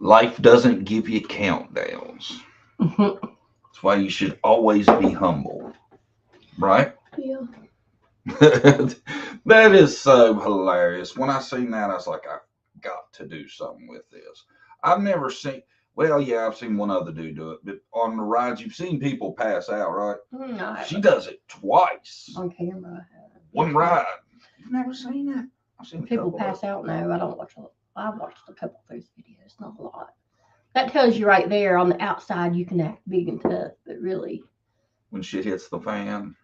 Life doesn't give you countdowns. That's why you should always be humble, right? Yeah. That is so hilarious. When I seen that, I was like, I've got to do something with this. I've never seen, well, yeah, I've seen one other dude do it, but on the rides, you've seen people pass out, right? No, She does it twice. on camera. One ride. You've never seen it? I've seen People pass out. No, I don't watch a lot. I've watched a couple of those videos, not a lot. That tells you right there on the outside you can act big and tough, but really, when shit hits the fan.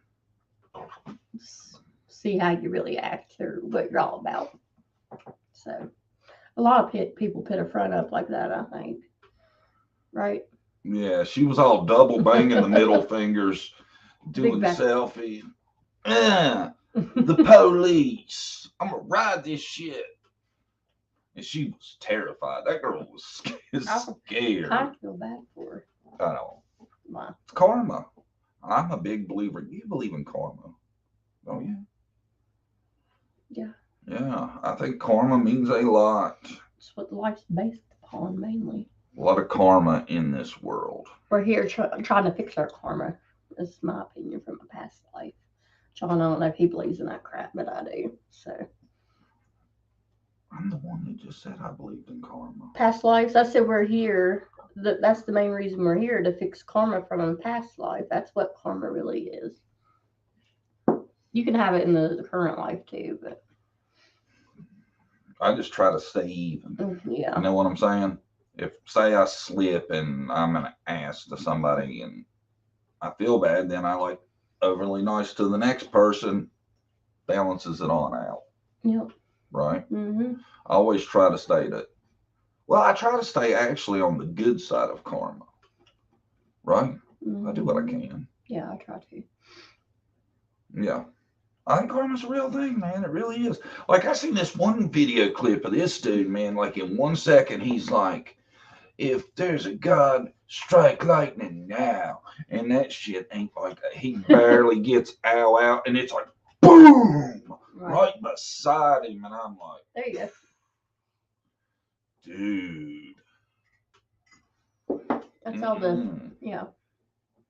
see how you really act or what you're all about. So, a lot of people put a front up like that, I think. Right? Yeah, she was all double banging the middle fingers, doing Big the selfie. The police. I'm gonna ride this shit. And she was terrified. That girl was scared. I feel bad for her. I know. Wow. It's karma. I'm a big believer. You believe in karma, don't you? Yeah. Yeah, I think karma means a lot. It's what life's based upon mainly. A lot of karma in this world. We're here trying to fix our karma. That's my opinion from a past life. John, I don't know if he believes in that crap, but I do. So. I'm the one that just said I believed in karma. Past lives. I said we're here. That's the main reason we're here, to fix karma from a past life. That's what karma really is. You can have it in the current life too, but I just try to stay even. Yeah. You know what I'm saying? If say I slip and I'm an ass to somebody and I feel bad, then I like overly nice to the next person, balances it on out. Yep. Right? Mm-hmm. I always try to stay I try to stay actually on the good side of karma. Right? Mm-hmm. I do what I can. Yeah, I try to. Yeah. I think karma's a real thing, man. It really is. Like, I seen this one video clip of this dude, man. Like, in 1 second, he's like, if there's a God, strike lightning now. And that shit ain't like, he barely gets ow out, and it's like, boom! Right beside him. And I'm like, there you go. Dude. That's all the,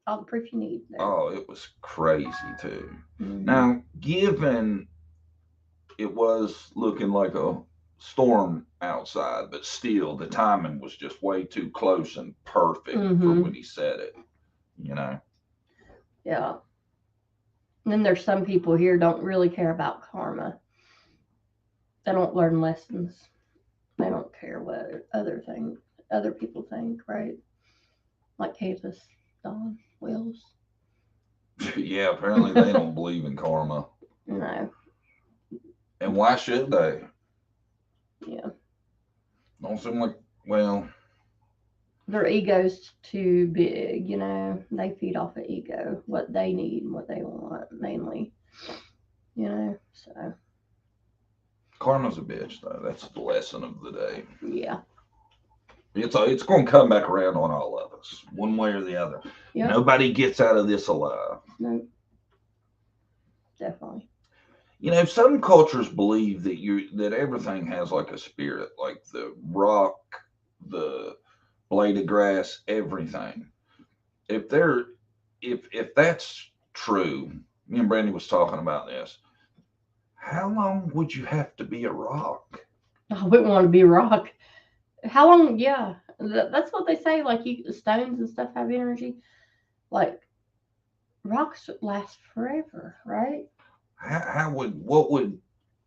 all the proof you need there. Oh, it was crazy, too. Mm-hmm. Now, given it was looking like a storm outside, but still the timing was just way too close and perfect for when he said it, you know? Yeah. And then there's some people here don't really care about karma. They don't learn lessons. They don't care what other people think, right? Like Kavis, Don, Wills. Yeah, apparently they don't believe in karma. No. And why should they? Yeah. Don't seem like, well, their ego's too big, you know. They feed off of ego, what they need and what they want, mainly. You know, so. Karma's a bitch, though. That's the lesson of the day. Yeah. It's going to come back around on all of us, one way or the other. Yep. Nobody gets out of this alive. No. Definitely. You know, some cultures believe that everything has like a spirit, like the rock, the blade of grass, everything. If that's true, me and Brandie was talking about this. How long would you have to be a rock? I wouldn't want to be a rock. How long? Yeah, that's what they say. Like stones and stuff have energy. Like rocks last forever, right? What would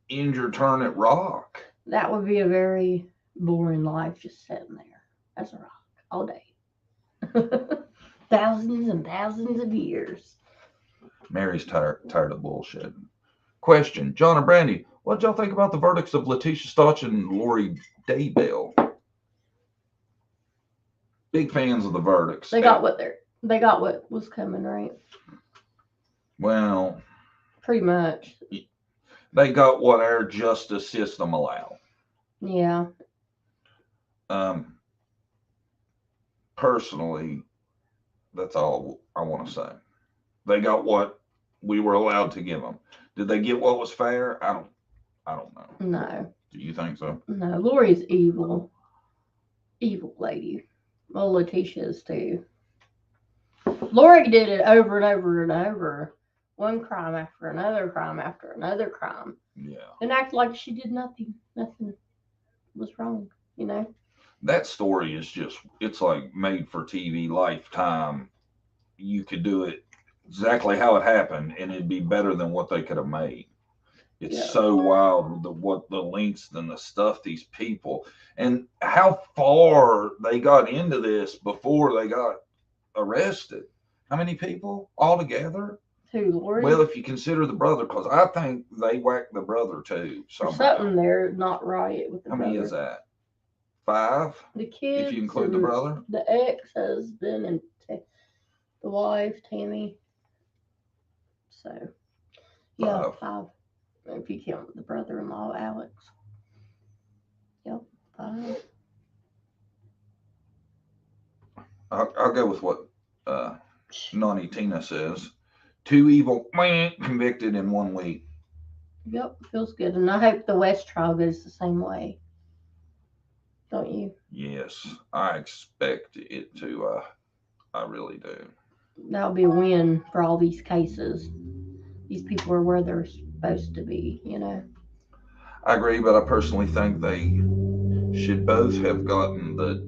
end your turn at rock? That would be a very boring life, just sitting there as a rock all day. Thousands and thousands of years. Mary's tired of bullshit. Question: John and Brandie, what did y'all think about the verdicts of Leticia Stauch and Lori Daybell? Big fans of the verdicts. They got what was coming, right? Well, pretty much. They got what our justice system allowed. Yeah. Personally, that's all I want to say. They got what we were allowed to give them. Did they get what was fair? I don't know. No. Do you think so? No, Lori's evil. evil lady. Well, Leticia is too. Lori did it over and over and over. One crime after another crime after another crime. Yeah. And act like she did nothing. Nothing was wrong, you know? That story is just, it's like made for TV, Lifetime. You could do it exactly how it happened, and it'd be better than what they could have made. It's so wild what the lengths and the stuff these people, and how far they got into this before they got arrested. How many people altogether? Who, Lori? Well, if you consider the brother, because I think they whacked the brother too. There's something there not right with the brother. How many is that? 5? The kids. If you include the brother? The ex-husband and the wife, Tammy. So, yeah, 5. If you count the brother-in-law, Alex. Yep, 5. I'll go with what Nani Tina says. 2 evil convicted in 1 week. Yep, feels good. And I hope the West trial goes the same way. Don't you? Yes, I expect it to. I really do. That'll be a win for all these cases. These people are where they're supposed to be, you know. I agree, but I personally think they should both have gotten the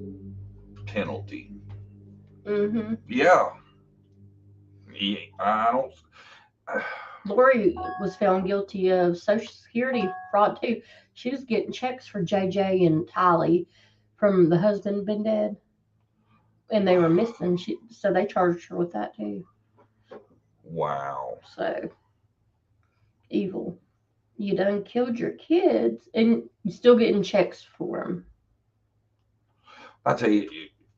penalty. Mm-hmm. Yeah. I don't. Lori was found guilty of Social Security fraud too. She was getting checks for JJ and Tylee from the husband been dead, and they were missing. So they charged her with that too. Wow. So evil. You done killed your kids, and you're still getting checks for them. I tell you,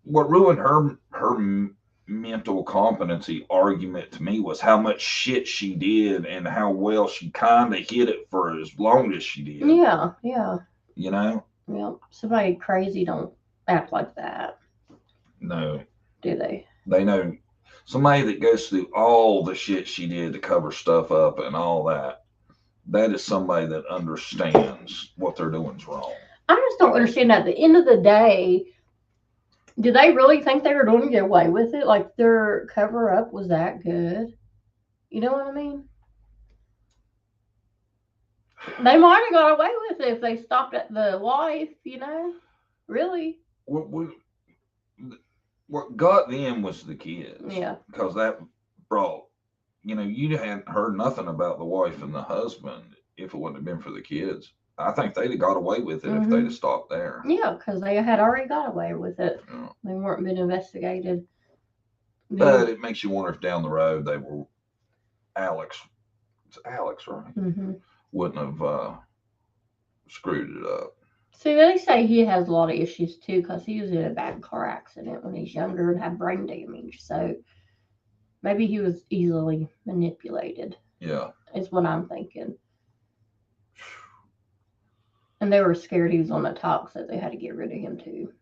what ruined her mental competency argument to me was how much shit she did and how well she kind of hid it for as long as she did. Yeah. You know? Yeah. Somebody crazy don't act like that. No. Do they? They know somebody that goes through all the shit she did to cover stuff up and all that. That is somebody that understands what they're doing is wrong. I just don't understand that. At the end of the day, do they really think they were going to get away with it? Like their cover up was that good? You know what I mean? They might have got away with it if they stopped at the wife, you know? Really? What got them was the kids. Yeah. Because that brought, you hadn't heard nothing about the wife and the husband if it wouldn't have been for the kids. I think they'd have got away with it if they'd have stopped there. Yeah, because they had already got away with it. Yeah. They weren't been investigated. But it makes you wonder if down the road they were Alex. It's Alex, right? Mm-hmm. Wouldn't have screwed it up. See, they say he has a lot of issues too because he was in a bad car accident when he's younger and had brain damage. So maybe he was easily manipulated. Yeah. Is what I'm thinking. And they were scared he was on the top, so they had to get rid of him too.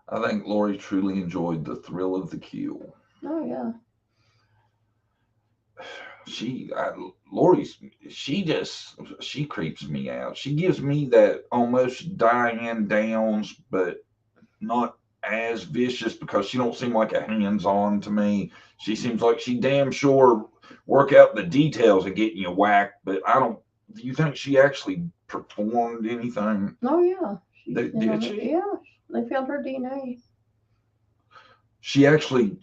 I think Lori truly enjoyed the thrill of the kill. Oh, yeah. Lori creeps me out. She gives me that almost Diane Downs, but not as vicious because she don't seem like a hands-on to me. She seems like she damn sure work out the details of getting you whacked, but I don't. Do you think she actually performed anything? Oh, yeah. Did she? Yeah. They found her DNA. She actually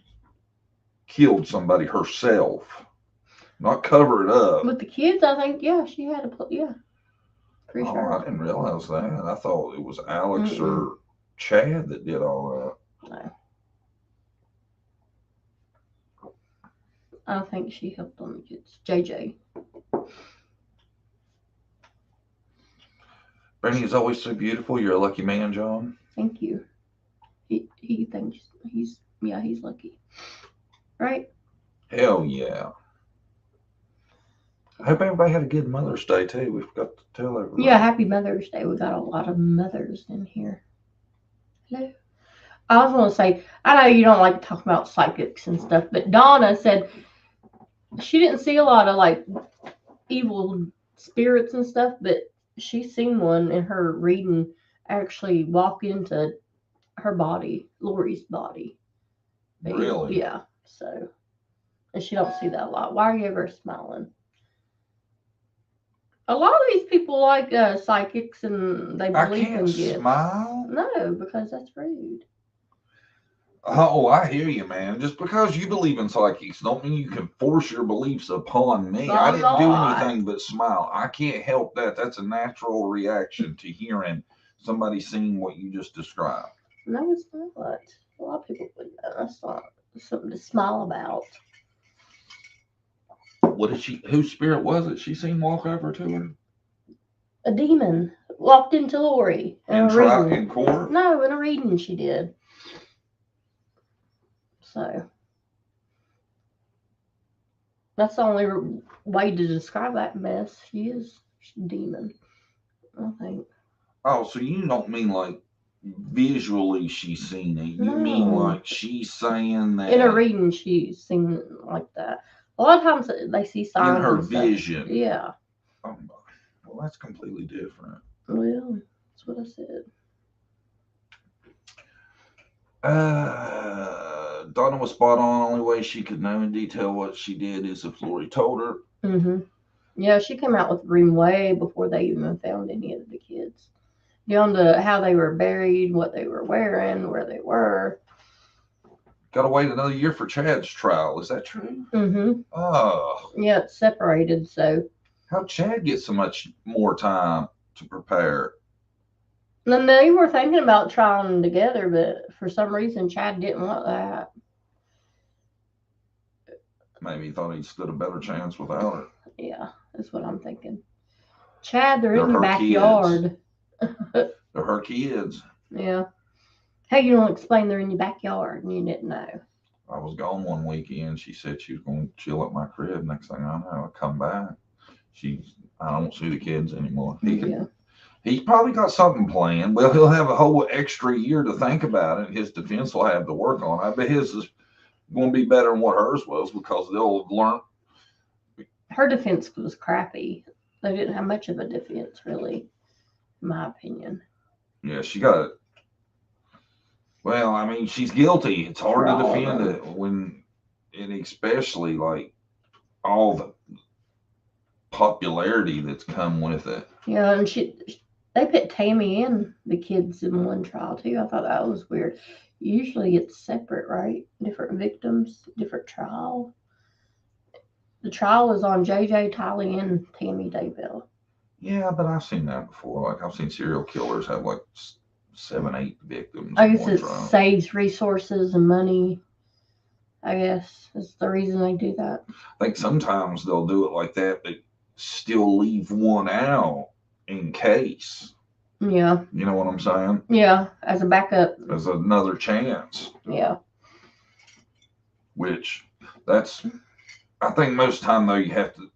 killed somebody herself. Not cover it up. With the kids, I think, yeah, she had a, yeah. Pretty sure. I didn't realize that. I thought it was Alex or Chad that did all that. No. I think she helped on the kids. JJ. Brandie is always so beautiful. You're a lucky man, John. Thank you. He thinks he's lucky. Right? Hell yeah. I hope everybody had a good Mother's Day too. We forgot to tell everybody. Yeah, happy Mother's Day. We got a lot of mothers in here. Hello. I was going to say, I know you don't like to talk about psychics and stuff, but Donna said she didn't see a lot of like evil spirits and stuff, but she's seen one in her reading actually walk into her body, Lori's body. Really? Yeah. So, and she don't see that a lot. Why are you ever smiling? A lot of these people like psychics and they I believe in can't gifts. smile. No, because that's rude. Oh, I hear you, man. Just because you believe in psychics don't mean you can force your beliefs upon me. Well, I I'm didn't do not. anything but smile. I can't help that. That's a natural reaction to hearing somebody saying what you just described. No, it's not. A lot of people believe that. That's not something to smile about. What did she? Whose spirit was it? She seen walk over to her A demon walked into Lori in a reading. in court. No, in a reading she did. So that's the only way to describe that mess. She is a demon, I think. Oh, so you don't mean like visually she's seen it. You mean No. like she's saying that In a reading, she's seen like that. A lot of times they see signs in her and stuff. vision. Yeah. Well, that's completely different. Well, that's what I said. Donna was spot on. Only way she could know in detail what she did is if Lori told her. Mm-hmm. Yeah, she came out with the dream way before they even found any of the kids. Down to how they were buried, what they were wearing, where they were. Got to wait another year for Chad's trial. Is that true? Mm-hmm. Oh. Yeah, it's separated, so. How'd Chad get so much more time to prepare? And they were thinking about trying them together, but for some reason Chad didn't want that. Maybe he thought he stood a better chance without her. Yeah, that's what I'm thinking. Chad, they're in They're your her backyard. They're her kids. Yeah. Hey, you don't explain they're in your backyard and you didn't know. I was gone one weekend. She said she was going to chill at my crib. Next thing I know, I come back. I don't see the kids anymore. He's probably got something planned. Well, he'll have a whole extra year to think about it. His defense will have to work on it. I bet his is going to be better than what hers was because they'll have learned. Her defense was crappy. They didn't have much of a defense, really, in my opinion. Yeah, she got it. Well, I mean, she's guilty. It's hard to defend it and especially like all the popularity that's come with it. Yeah, and they put Tammy and the kids in one trial too. I thought that was weird. Usually it's separate, right? Different victims, different trial. The trial was on JJ, Tylee, and Tammy Daybell. Yeah, but I've seen that before. Like I've seen serial killers have like 7, 8 victims. I guess it saves resources and money. I guess is the reason they do that. I think sometimes they'll do it like that, but still leave one out in case. Yeah. You know what I'm saying? Yeah, as a backup. As another chance. Yeah. Which I think most time though you have to.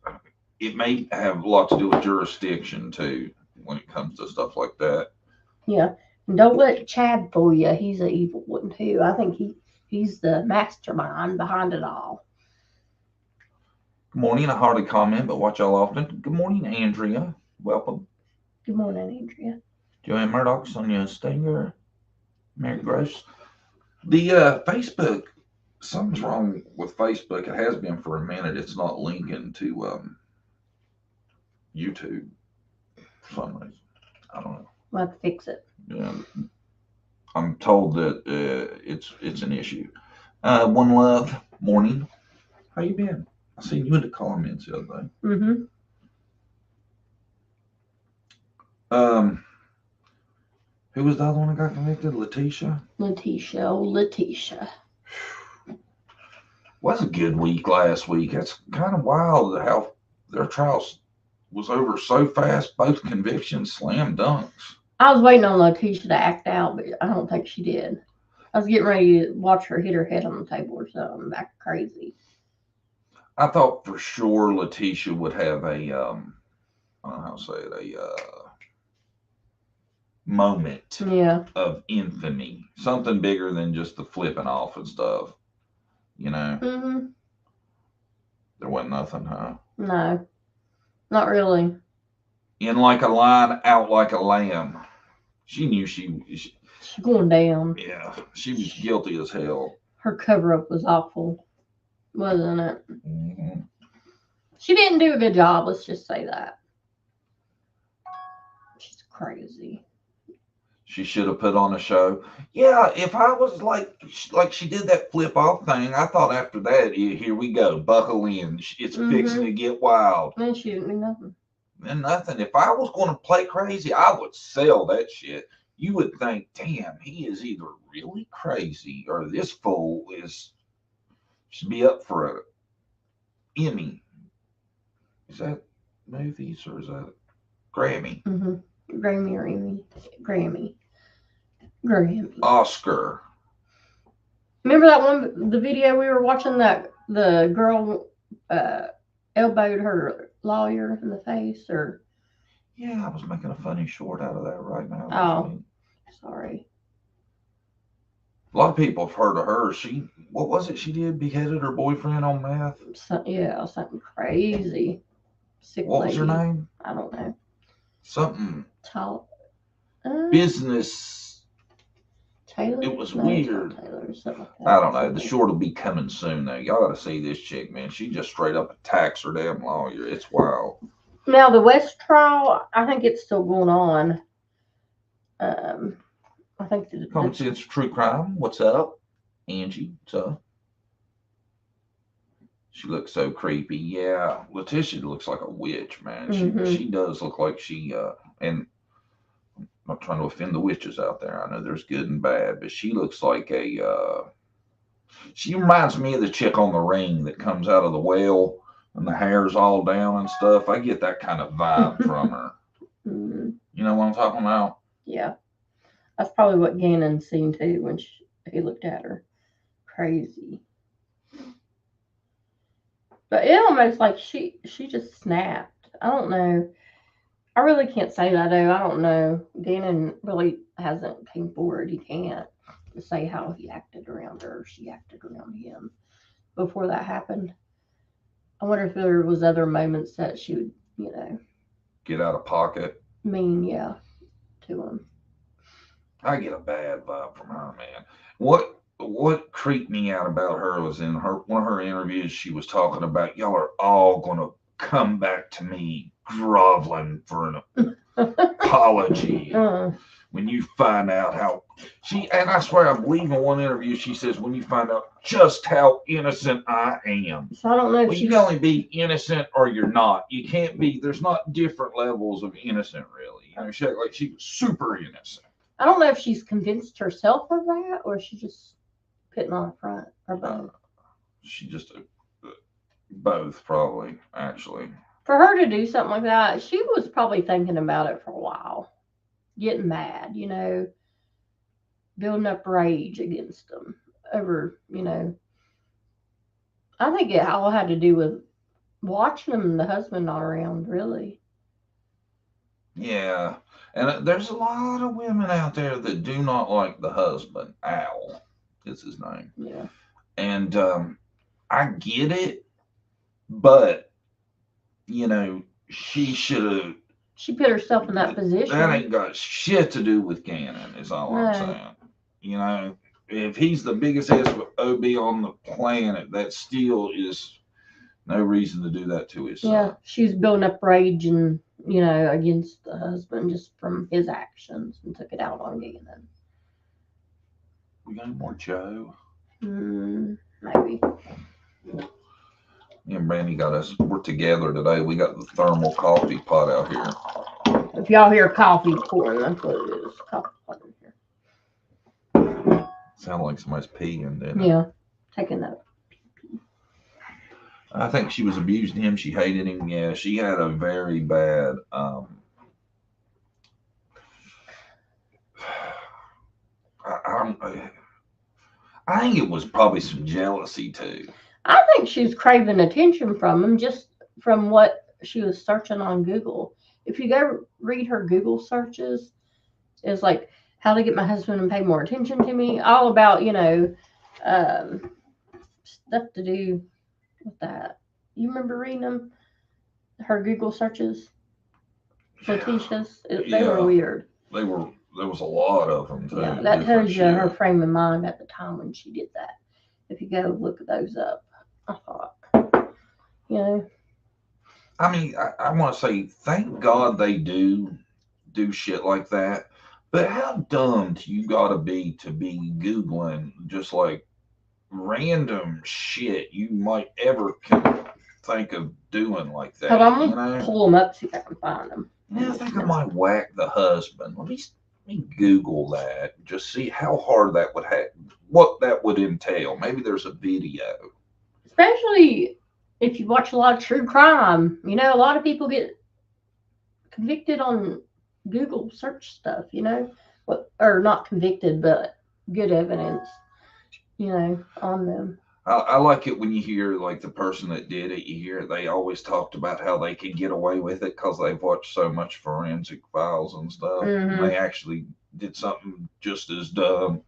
It may have a lot to do with jurisdiction too when it comes to stuff like that. Yeah, and don't let Chad fool you. He's an evil one too. I think he's the mastermind behind it all. Good morning. I hardly comment, but watch y'all often. Good morning, Andrea. Welcome. Good morning, Andrea. Joanne Murdoch, Sonia Stenger, Mary Grace. The Facebook, something's wrong with Facebook. It has been for a minute. It's not linking to YouTube for some reason. I don't know. We'll have to fix it. Yeah, I'm told that it's an issue. One Love, morning. How you been? I seen you in the comments the other day. Mm-hmm. Who was the other one that got convicted? Leticia? Leticia. Was a good week last week. That's kind of wild how their trials was over so fast. Both convictions slam dunks. I was waiting on Leticia to act out, but I don't think she did. I was getting ready to watch her hit her head on the table or something, back crazy. I thought for sure Leticia would have a, I don't know how to say it, a moment of infamy. Something bigger than just the flipping off and stuff. You know? Mm-hmm. There wasn't nothing, huh? No, not really. In like a lion, out like a lamb. She knew She's going down. yeah, she was guilty as hell. Her cover-up was awful, wasn't it? Mm-hmm. She didn't do a good job, let's just say that. She's crazy. She should have put on a show. Yeah, if I was like she did that flip off thing, I thought after that, here we go, buckle in. It's fixing to get wild. And she didn't do nothing. And nothing. If I was going to play crazy, I would sell that shit. You would think, damn, he is either really crazy or this fool should be up for an Emmy. Is that movies or is that Grammy? Mm-hmm. Grammy or Emmy? Grammy. Oscar. Remember that one, the video we were watching, that the girl elbowed her lawyer in the face, or? Yeah, I was making a funny short out of that right now. Oh, sorry. A lot of people have heard of her. What was it she did? Beheaded her boyfriend on meth? Something crazy. Sick what lady. was her name? I don't know. Something. Business. Taylor? It was weird. Taylor, like I don't know. The short will be coming soon, though. Y'all got to see this chick, man. She just straight up attacks her damn lawyer. It's wild. Now, the West trial, I think it's still going on. I think Common Sense True Crime. What's up, Angie? So she looks so creepy. Yeah, Leticia looks like a witch, man. She does look like she and I'm not trying to offend the witches out there. I know there's good and bad, but she looks like she reminds me of the chick on The Ring that comes out of the well and the hair's all down and stuff. I get that kind of vibe from her. You know what I'm talking about? Yeah. That's probably what Gannon seen too when he looked at her. Crazy. But it almost like she just snapped. I don't know. I really can't say that though. I don't know. Gannon really hasn't came forward. He can't say how he acted around her or she acted around him before that happened. I wonder if there was other moments that she would, get out of pocket. To him. I get a bad vibe from her, man. What creeped me out about her was in one of her interviews, she was talking about y'all are all gonna come back to me groveling for an apology when you find out how and I swear I believe in one interview she says when you find out just how innocent I am. So I don't know if you can only be innocent or you're not. You can't be. There's not different levels of innocent, really. She was super innocent. I don't know if she's convinced herself of that or she's just putting on a front or both. She just both, probably, actually. For her to do something like that, she was probably thinking about it for a while, getting mad, building up rage against them over, I think it all had to do with watching them and the husband not around, really. Yeah. And there's a lot of women out there that do not like the husband. Al is his name. Yeah. And I get it, but, she should have. She put herself in that position. That ain't got shit to do with Gannon, is all I'm saying. If he's the biggest SOB on the planet, that still is no reason to do that to his son. Yeah, she's building up rage and, against the husband just from his actions and took it out on Gannon. We got any more Joe? Maybe. Me and Brandie got us. We're together today. We got the thermal coffee pot out here. If y'all hear coffee pouring, that's what it is. Coffee pot in here. Sound like somebody's peeing, didn't it? Yeah, taking that. I think she was abusing him. She hated him. Yeah, she had a very bad. I think it was probably some jealousy too. I think she was craving attention from him just from what she was searching on Google. If you go read her Google searches, it's like how to get my husband and pay more attention to me. All about, stuff to do with that. You remember reading them? Her Google searches? Leticia's? They were weird. They there was a lot of them too. Yeah, that tells you her frame of mind at the time when she did that. If you go look those up, I thought, you know. I mean, I want to say, thank God they do shit like that. But how dumb do you got to be Googling just like random shit you might ever think of doing like that? But I'm gonna pull them up, see if I can find them. Yeah, I think I might whack the husband. Let me Google that. Just see how hard that would have, what that would entail. Maybe there's a video. Especially if you watch a lot of true crime, you know, a lot of people get convicted on Google search stuff, you know, or not convicted, but good evidence, you know, on them. I like it when you hear like the person that did it. You hear they always talked about how they could get away with it because they've watched so much forensic files and stuff. Mm-hmm. And they actually did something just as dumb.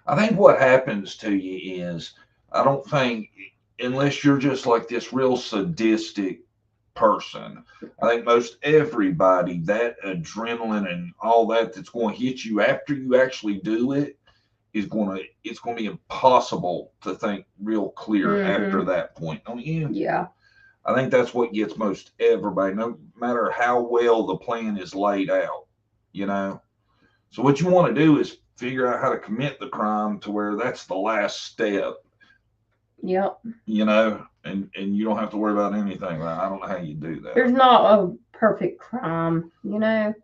I think what happens to you is, I don't think, unless you're just like this real sadistic person, I think most everybody, that adrenaline and all that that's going to hit you after you actually do it it's going to be impossible to think real clear after that point, don't you? Yeah. I think that's what gets most everybody, no matter how well the plan is laid out, you know. So what you want to do is figure out how to commit the crime to where that's the last step. Yep. You know, and you don't have to worry about anything. I don't know how you do that. There's not a perfect crime, you know.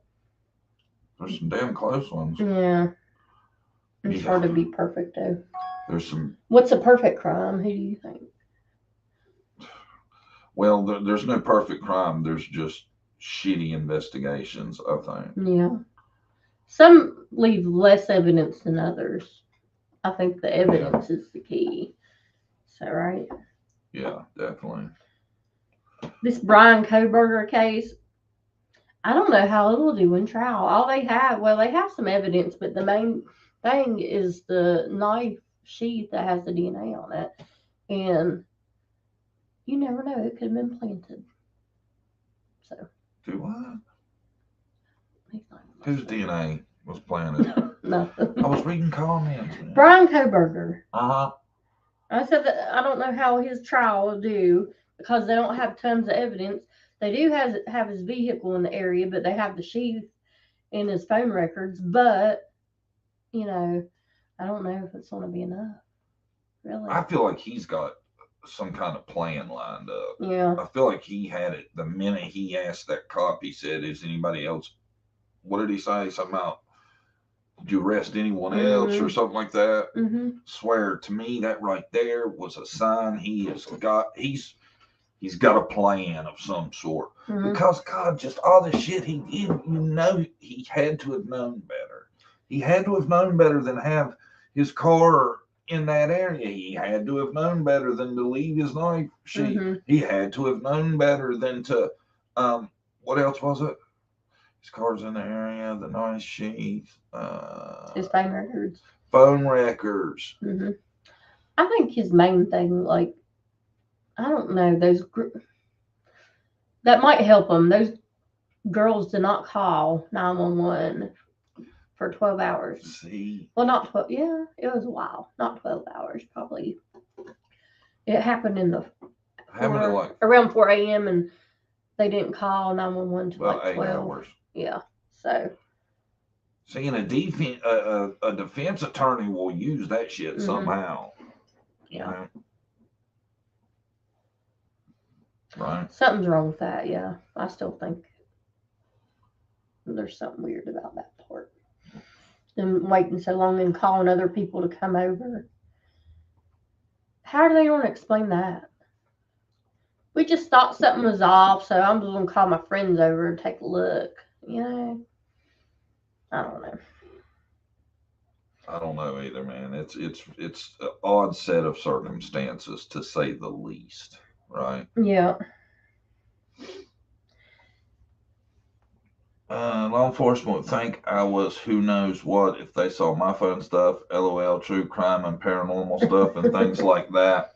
There's some damn close ones. Yeah. It's hard to be perfect, though. There's some. What's a perfect crime? Who do you think? Well, there's no perfect crime. There's just shitty investigations, I think. Yeah. Some leave less evidence than others. I think the evidence is the key. Is that right? Yeah, definitely. This Bryan Kohberger case, I don't know how it'll do in trial. All they have some evidence, but the main thing is the knife sheath that has the DNA on it. And you never know, it could have been planted. So. Do what? Whose DNA was planted? Nothing. I was reading comments. Man. Bryan Kohberger. Uh-huh. I said that I don't know how his trial will do because they don't have tons of evidence. They do have his vehicle in the area, but they have the sheath in his phone records. But, you know, I don't know if it's going to be enough. Really. I feel like he's got some kind of plan lined up. Yeah. I feel like he had it the minute he asked that cop. He said, "Is anybody else?" What did he say? Something about, "Did you arrest anyone else?" or something like that. Mm-hmm. Swear to me, that right there was a sign he's got a plan of some sort. Mm-hmm. Because God, just all the shit he did, you know, he had to have known better. He had to have known better than have his car in that area. He had to have known better than to leave his knife sheath. Mm-hmm. He had to have known better than to, what else was it? His car's in the area, the knife sheath. His phone records. Phone records. Mm-hmm. I think his main thing, like, I don't know, that might help him. Those girls did not call 911 for 12 hours. See? Well, not 12. Yeah, it was a while. Not 12 hours, probably. It happened around 4 a.m. and they didn't call 911 till like 12 hours. Yeah, so. Seeing a defense attorney will use that shit somehow. Yeah. You know? Right. Something's wrong with that, yeah. I still think there's something weird about that part. Them waiting so long and calling other people to come over. How do they want to explain that? We just thought something was off, so I'm just going to call my friends over and take a look. You know? I don't know. I don't know either, man. It's an odd set of circumstances, to say the least. Right? Yeah. Law enforcement would think I was who knows what if they saw my phone stuff, LOL, true crime and paranormal stuff and things like that.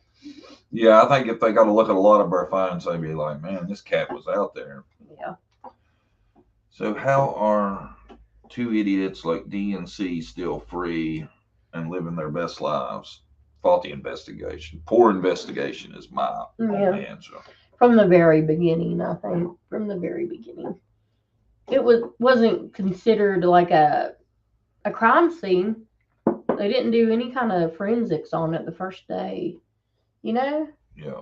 Yeah, I think if they got to look at a lot of our phones, they'd be like, man, this cat was out there. Yeah. So how are two idiots like D and C still free and living their best lives. Faulty investigation. Poor investigation is my only answer. From the very beginning, I think. From the very beginning. It wasn't considered like a crime scene. They didn't do any kind of forensics on it the first day. You know? Yeah.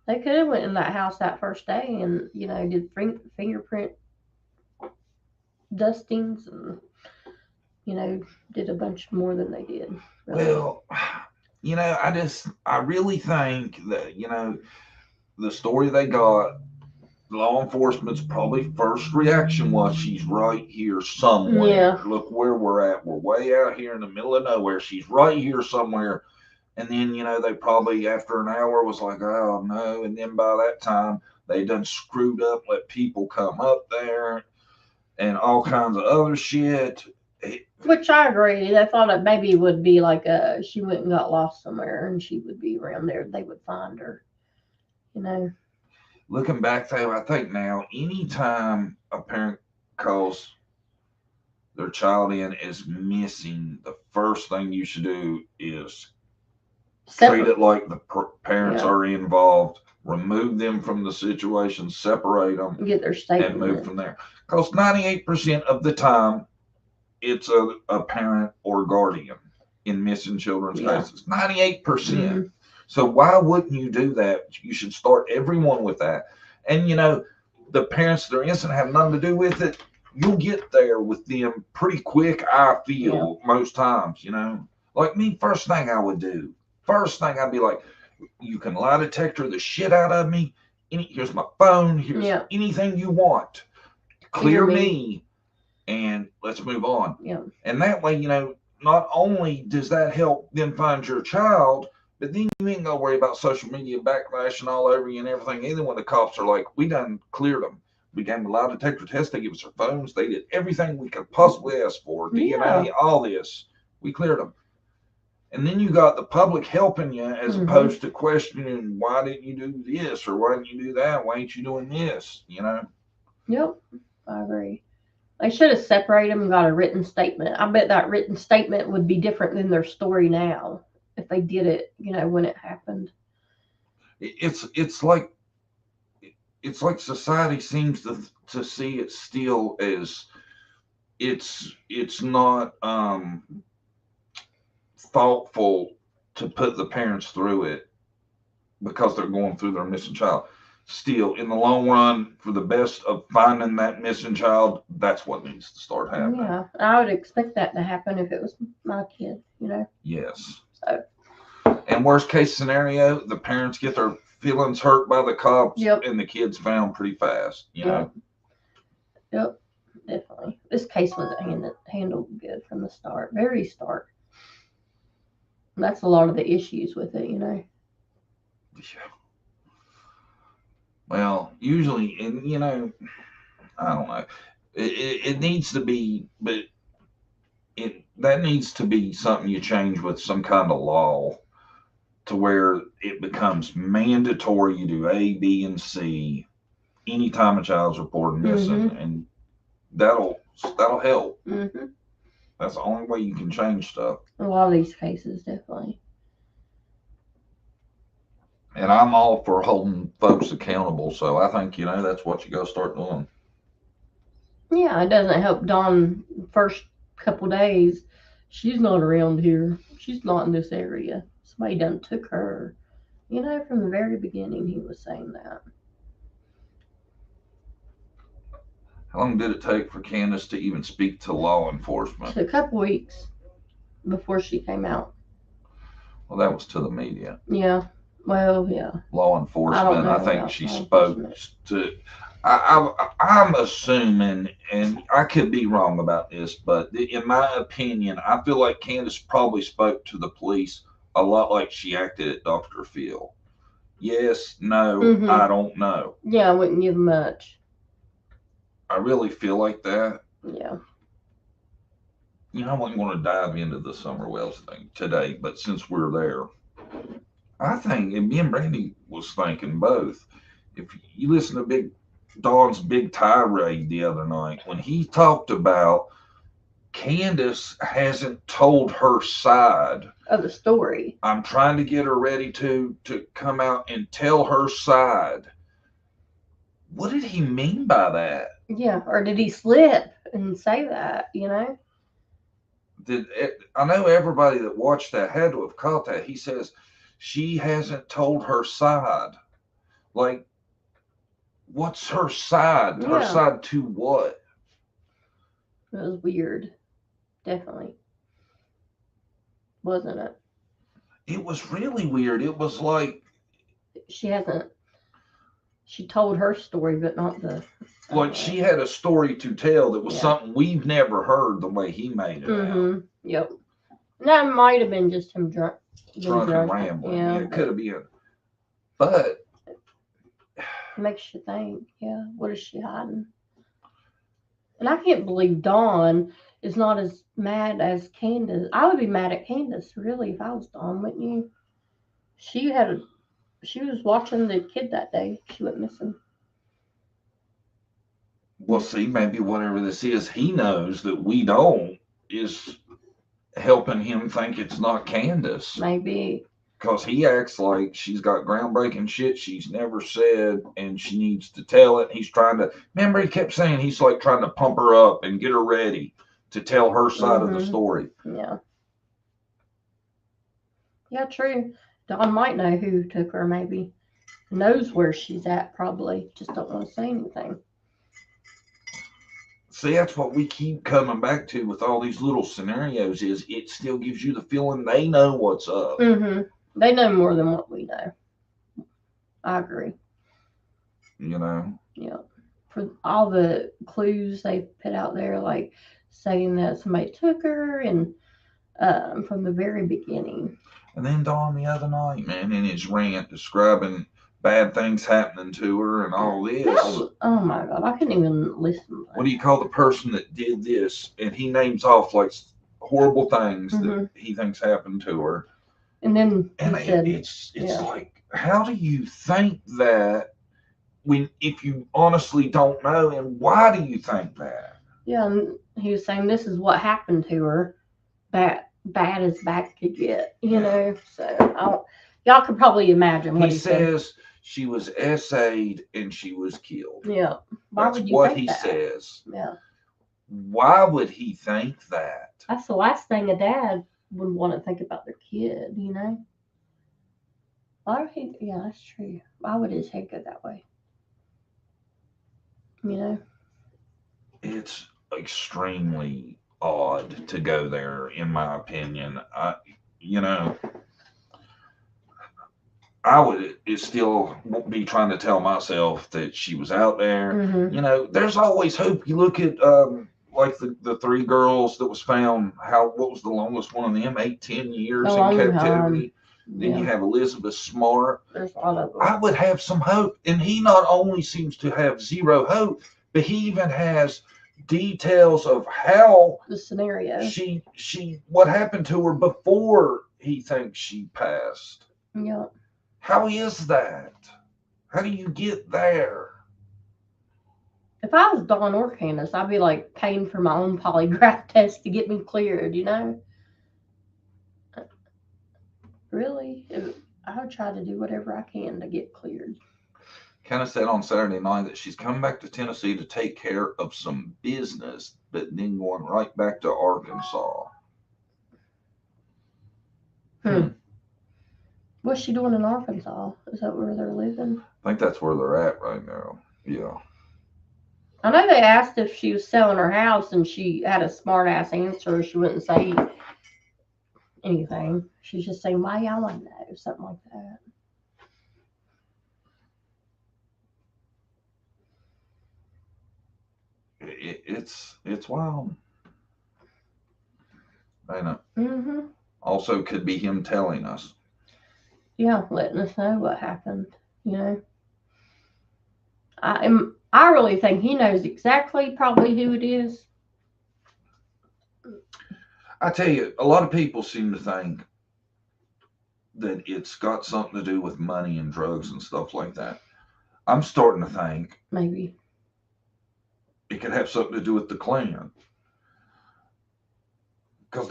They could have went in that house that first day and, did fingerprint dustings and, did a bunch more than they did. Really. Well, I really think that, the story they got, law enforcement's probably first reaction was she's right here somewhere. Yeah. Look where we're at. We're way out here in the middle of nowhere. She's right here somewhere. And then, they probably after an hour was like, oh no. And then by that time, they done screwed up, let people come up there and all kinds of other shit. Which I agree. They thought it maybe would be like she went and got lost somewhere and she would be around there. They would find her, Looking back though, I think now anytime a parent calls their child in is missing, the first thing you should do is treat it like the parents are involved, remove them from the situation, separate them, get their statement, and move from there. Because 98% of the time, it's a parent or guardian in missing children's cases. 98%. Mm-hmm. So why wouldn't you do that? You should start everyone with that. And, the parents that are innocent have nothing to do with it. You'll get there with them pretty quick, I feel, most times, Like me, first thing I would do, I'd be like, you can lie detector the shit out of me. Here's my phone. Here's anything you want. Clear me. And let's move on. Yeah. And that way, not only does that help them find your child, but then you ain't gonna worry about social media backlashing all over you and everything. Either when the cops are like, we done cleared them. We gave them a lie detector test. They gave us their phones. They did everything we could possibly ask for. DNA, all this. We cleared them. And then you got the public helping you as opposed to questioning, why didn't you do this? Or why didn't you do that? Why ain't you doing this? Yep, I agree. They should have separated them and got a written statement. I bet that written statement would be different than their story now if they did it, when it happened. It's like society seems to see it still as it's not thoughtful to put the parents through it because they're going through their missing child. Still, in the long run, for the best of finding that missing child, that's what needs to start happening. Yeah, I would expect that to happen if it was my kid, Yes. So. And worst case scenario, the parents get their feelings hurt by the cops, and the kid's found pretty fast, Yep, definitely. This case was handled good from the start, very start. That's a lot of the issues with it, Yeah. Well, usually, and I don't know. It needs to be, but that needs to be something you change with some kind of law to where it becomes mandatory. You do A, B, and C anytime a child's reported missing, and that'll help. Mm-hmm. That's the only way you can change stuff. A lot of these cases, definitely. And I'm all for holding folks accountable, so I think, that's what you got to start doing. Yeah, it doesn't help Dawn first couple days. She's not around here. She's not in this area. Somebody done took her. From the very beginning, he was saying that. How long did it take for Candace to even speak to law enforcement? A couple weeks before she came out. Well, that was to the media. Yeah. Well, yeah. Law enforcement. I think she spoke to. I'm assuming, and I could be wrong about this, but in my opinion, I feel like Candace probably spoke to the police a lot like she acted at Dr. Phil. Yes, no, I don't know. Yeah, I wouldn't give much. I really feel like that. Yeah. I wasn't going to dive into the Summer Wells thing today, but since we're there, I think, and me and Brandie was thinking both, if you listen to Dawn's big tirade the other night, when he talked about Candace hasn't told her side of the story. I'm trying to get her ready to come out and tell her side. What did he mean by that? Yeah, or did he slip and say that, you know? I know everybody that watched that had to have caught that. He says she hasn't told her side. Like, what's her side? Her Yeah. side to what? It was weird. Definitely. Wasn't it? It was really weird. It was like she told her story, but not the. Like she had a story to tell that was Yeah. something we've never heard the way he made it out. Yep. That might have been just him drunk and rambling. Yeah, it could have been. But makes you think, yeah, what is she hiding? And I can't believe Dawn is not as mad as Candace. I would be mad at Candace, really, if I was Dawn, wouldn't you? She was watching the kid that day. She went missing. Well, see, maybe whatever this is, he knows that we don't, is helping him think it's not Candace. Maybe. Because he acts like she's got groundbreaking shit she's never said and she needs to tell it. He's trying to, remember, he kept saying he's like trying to pump her up and get her ready to tell her side of the story. Yeah. Yeah, true. Dawn might know who took her, maybe. Knows where she's at, probably. Just don't want to say anything. See, that's what we keep coming back to with all these little scenarios is it still gives you the feeling they know what's up. They know more than what we know. I agree. You know? Yeah. For all the clues they put out there, like saying that somebody took her and from the very beginning. And then Dawn the other night, man, in his rant describing bad things happening to her and all this. Oh my God, I couldn't even listen. What do you call the person that did this? And he names off like horrible things that he thinks happened to her. And then it's like, how do you think that if you honestly don't know, and why do you think that? Yeah, and he was saying this is what happened to her. Bad as bad could get, you know. So y'all could probably imagine what he says. She was essayed and she was killed. Yeah, that's what he says. Yeah. Why would he think that? That's the last thing a dad would want to think about their kid, you know. Yeah, that's true. Why would his head go that way? You know. It's extremely odd to go there, in my opinion. I would still be trying to tell myself that she was out there. You know, there's always hope. You look at like the three girls that was found. What was the longest one of them? 8-10 years in captivity. Then you have Elizabeth Smart. There's a lot of them. I would have some hope. And he not only seems to have zero hope, but he even has details of how the scenario she what happened to her before he thinks she passed. Yeah. How is that? How do you get there? If I was Dawn or Candace, I'd be like paying for my own polygraph test to get me cleared, you know? Really? I would try to do whatever I can to get cleared. Kind of said on Saturday night that she's coming back to Tennessee to take care of some business, but then going right back to Arkansas. What's she doing in Arkansas? Is that where they're living? I think that's where they're at right now. Yeah. I know they asked if she was selling her house, and she had a smart ass answer. She wouldn't say anything. She's just saying, "Why y'all want to know?" Something like that. It's wild. I know. Also, could be him telling us. Yeah, letting us know what happened. You know, I really think he knows exactly probably who it is. I tell you, a lot of people seem to think that it's got something to do with money and drugs and stuff like that. I'm starting to think maybe it could have something to do with the Klan. because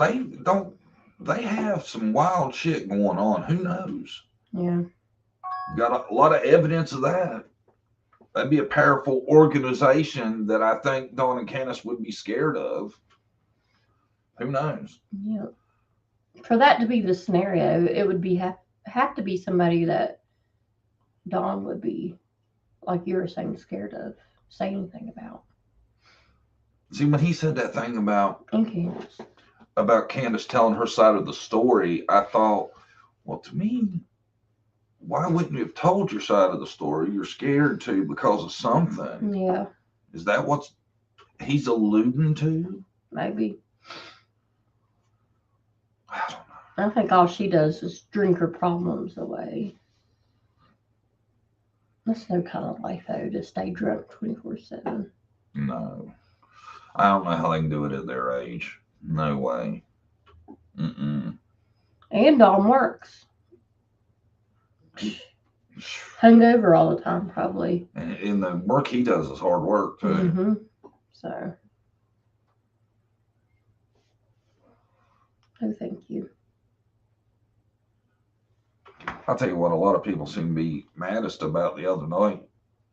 they have some wild shit going on. Who knows? Yeah. Got a lot of evidence of that. That'd be a powerful organization that I think Dawn and Candace would be scared of. Who knows? Yeah. For that to be the scenario, it would be have to be somebody that Dawn would be, like you were saying, scared of, say anything about. See, when he said that thing about Candace. Candace telling her side of the story, I thought, well, to me, why wouldn't you have told your side of the story? You're scared to because of something. Yeah. Is that what he's alluding to? Maybe. I don't know. I think all she does is drink her problems away. That's no kind of life, though, to stay drunk 24/7. No. I don't know how they can do it at their age. No way. Mm-mm. And Dawn works. Hungover all the time, probably. And the work he does is hard work, too. Mm-hmm. So. Oh, thank you. I'll tell you what, a lot of people seem to be maddest about the other night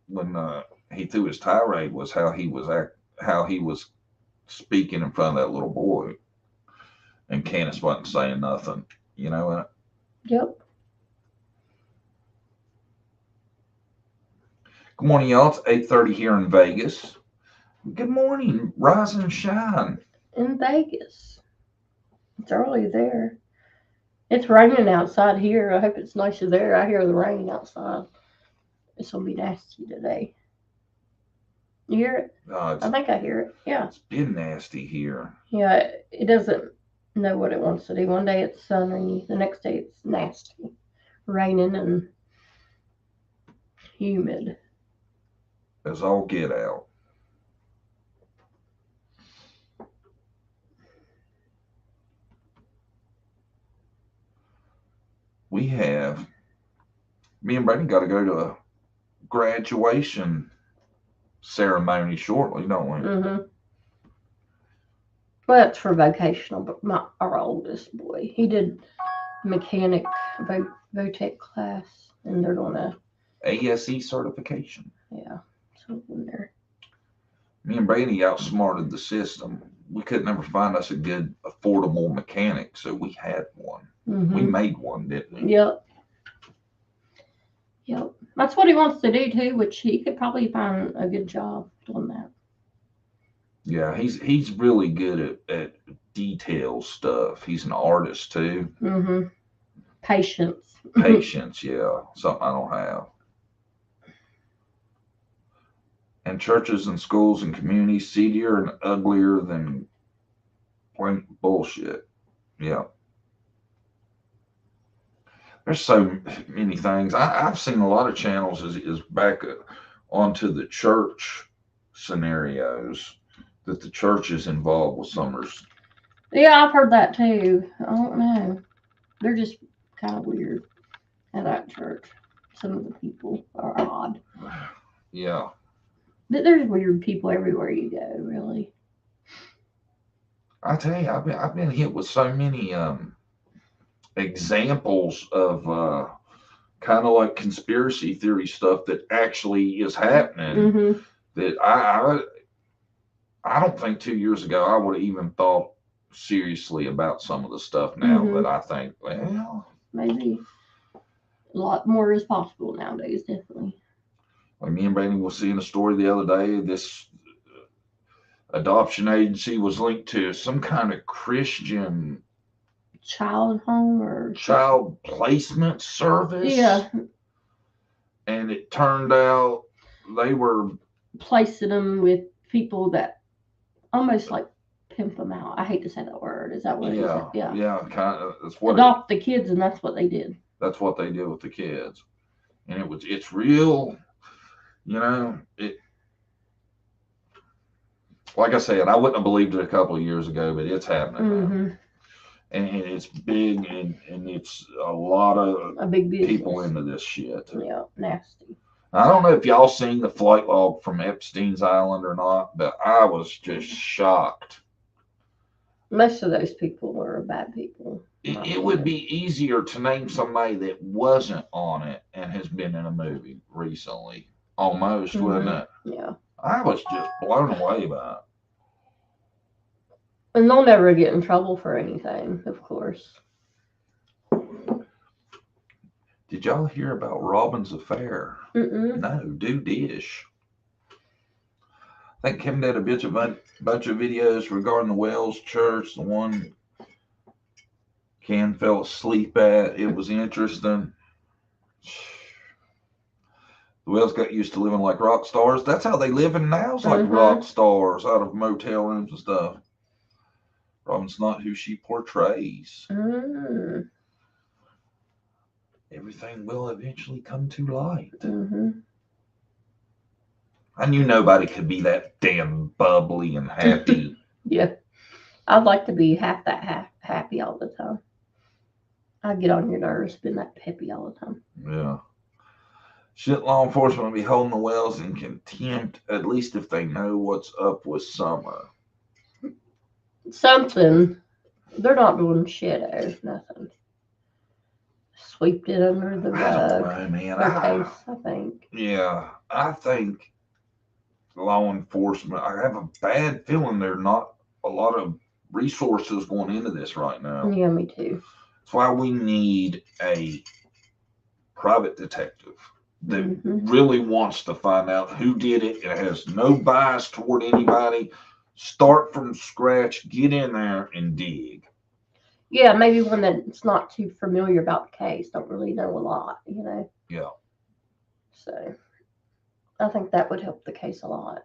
when he threw his tirade was how he was speaking in front of that little boy, and Candace wasn't saying nothing. You know what? Yep. Good morning, y'all. It's 8:30 here in Vegas. Good morning, rise and shine. In Vegas. It's early there. It's raining outside here. I hope it's nicer there. I hear the rain outside. It's going to be nasty today. You hear it? I think I hear it. Yeah. It's been nasty here. Yeah, it doesn't know what it wants to do. One day it's sunny. The next day it's nasty. Raining and humid. As all get out. Me and Brandon got to go to a graduation ceremony shortly, don't we? Mm-hmm. Well, it's for vocational, but our oldest boy, he did mechanic VOTEC class, and they're doing a ASE certification. Yeah, something there. Me and Brady outsmarted the system. We could never find us a good, affordable mechanic, so we had one. Mm-hmm. We made one, didn't we? Yep. That's what he wants to do too, which he could probably find a good job doing that. Yeah, he's really good at detail stuff. He's an artist too. Mm-hmm. Patience, yeah, something I don't have. And churches and schools and communities seedier and uglier than plain bullshit. Yeah. There's so many things. I've seen a lot of channels is back onto the church scenarios that the church is involved with Summers. Yeah, I've heard that too. I don't know. They're just kind of weird at that church. Some of the people are odd. Yeah. There's weird people everywhere you go, really. I tell you, I've been hit with so many examples of kind of like conspiracy theory stuff that actually is happening. Mm-hmm. That I don't think 2 years ago I would have even thought seriously about some of the stuff now. Mm-hmm. That I think, well, maybe a lot more is possible nowadays, definitely. Like me and Brandon was seeing a story the other day. This adoption agency was linked to some kind of Christian child home or child placement service. Yeah. And it turned out they were placing them with people that almost like pimp them out. I hate to say that word. Is that what it is? Yeah. Yeah, kind of. That's what adopt the kids, and that's what they did. That's what they did with the kids, and it's real. You know, like I said, I wouldn't have believed it a couple of years ago, but it's happening mm-hmm. now. And it's big, and it's a lot of big people into this shit. Yeah, nasty. I don't know if y'all seen the flight log from Epstein's Island or not, but I was just shocked. Most of those people were bad people. It would be easier to name somebody that wasn't on it and has been in a movie recently. Almost, wouldn't it? Yeah. I was just blown away by it. And they'll never get in trouble for anything, of course. Did y'all hear about Robin's affair? Mm-mm. No, do dish. I think Kevin did a bunch of videos regarding the Wells Church. The one Ken fell asleep at. It was interesting. The Wells got used to living like rock stars. That's how they live in now, like rock stars out of motel rooms and stuff. Robin's not who she portrays. Everything will eventually come to light. I knew nobody could be that damn bubbly and happy. Yeah. I'd like to be half that happy all the time. I get on your nerves being that peppy all the time. Yeah. Shit, law enforcement will be holding the Wells in contempt, at least if they know what's up with Summer. Something. They're not doing shit out. Nothing. Sweeped it under the rug. I don't know, man. I think. Yeah, I think law enforcement, I have a bad feeling there's not a lot of resources going into this right now. Yeah, me too. That's why we need a private detective that really wants to find out who did it and has no bias toward anybody. Start from scratch, get in there and dig. Yeah, maybe one that's not too familiar about the case, don't really know a lot, you know? Yeah. So, I think that would help the case a lot.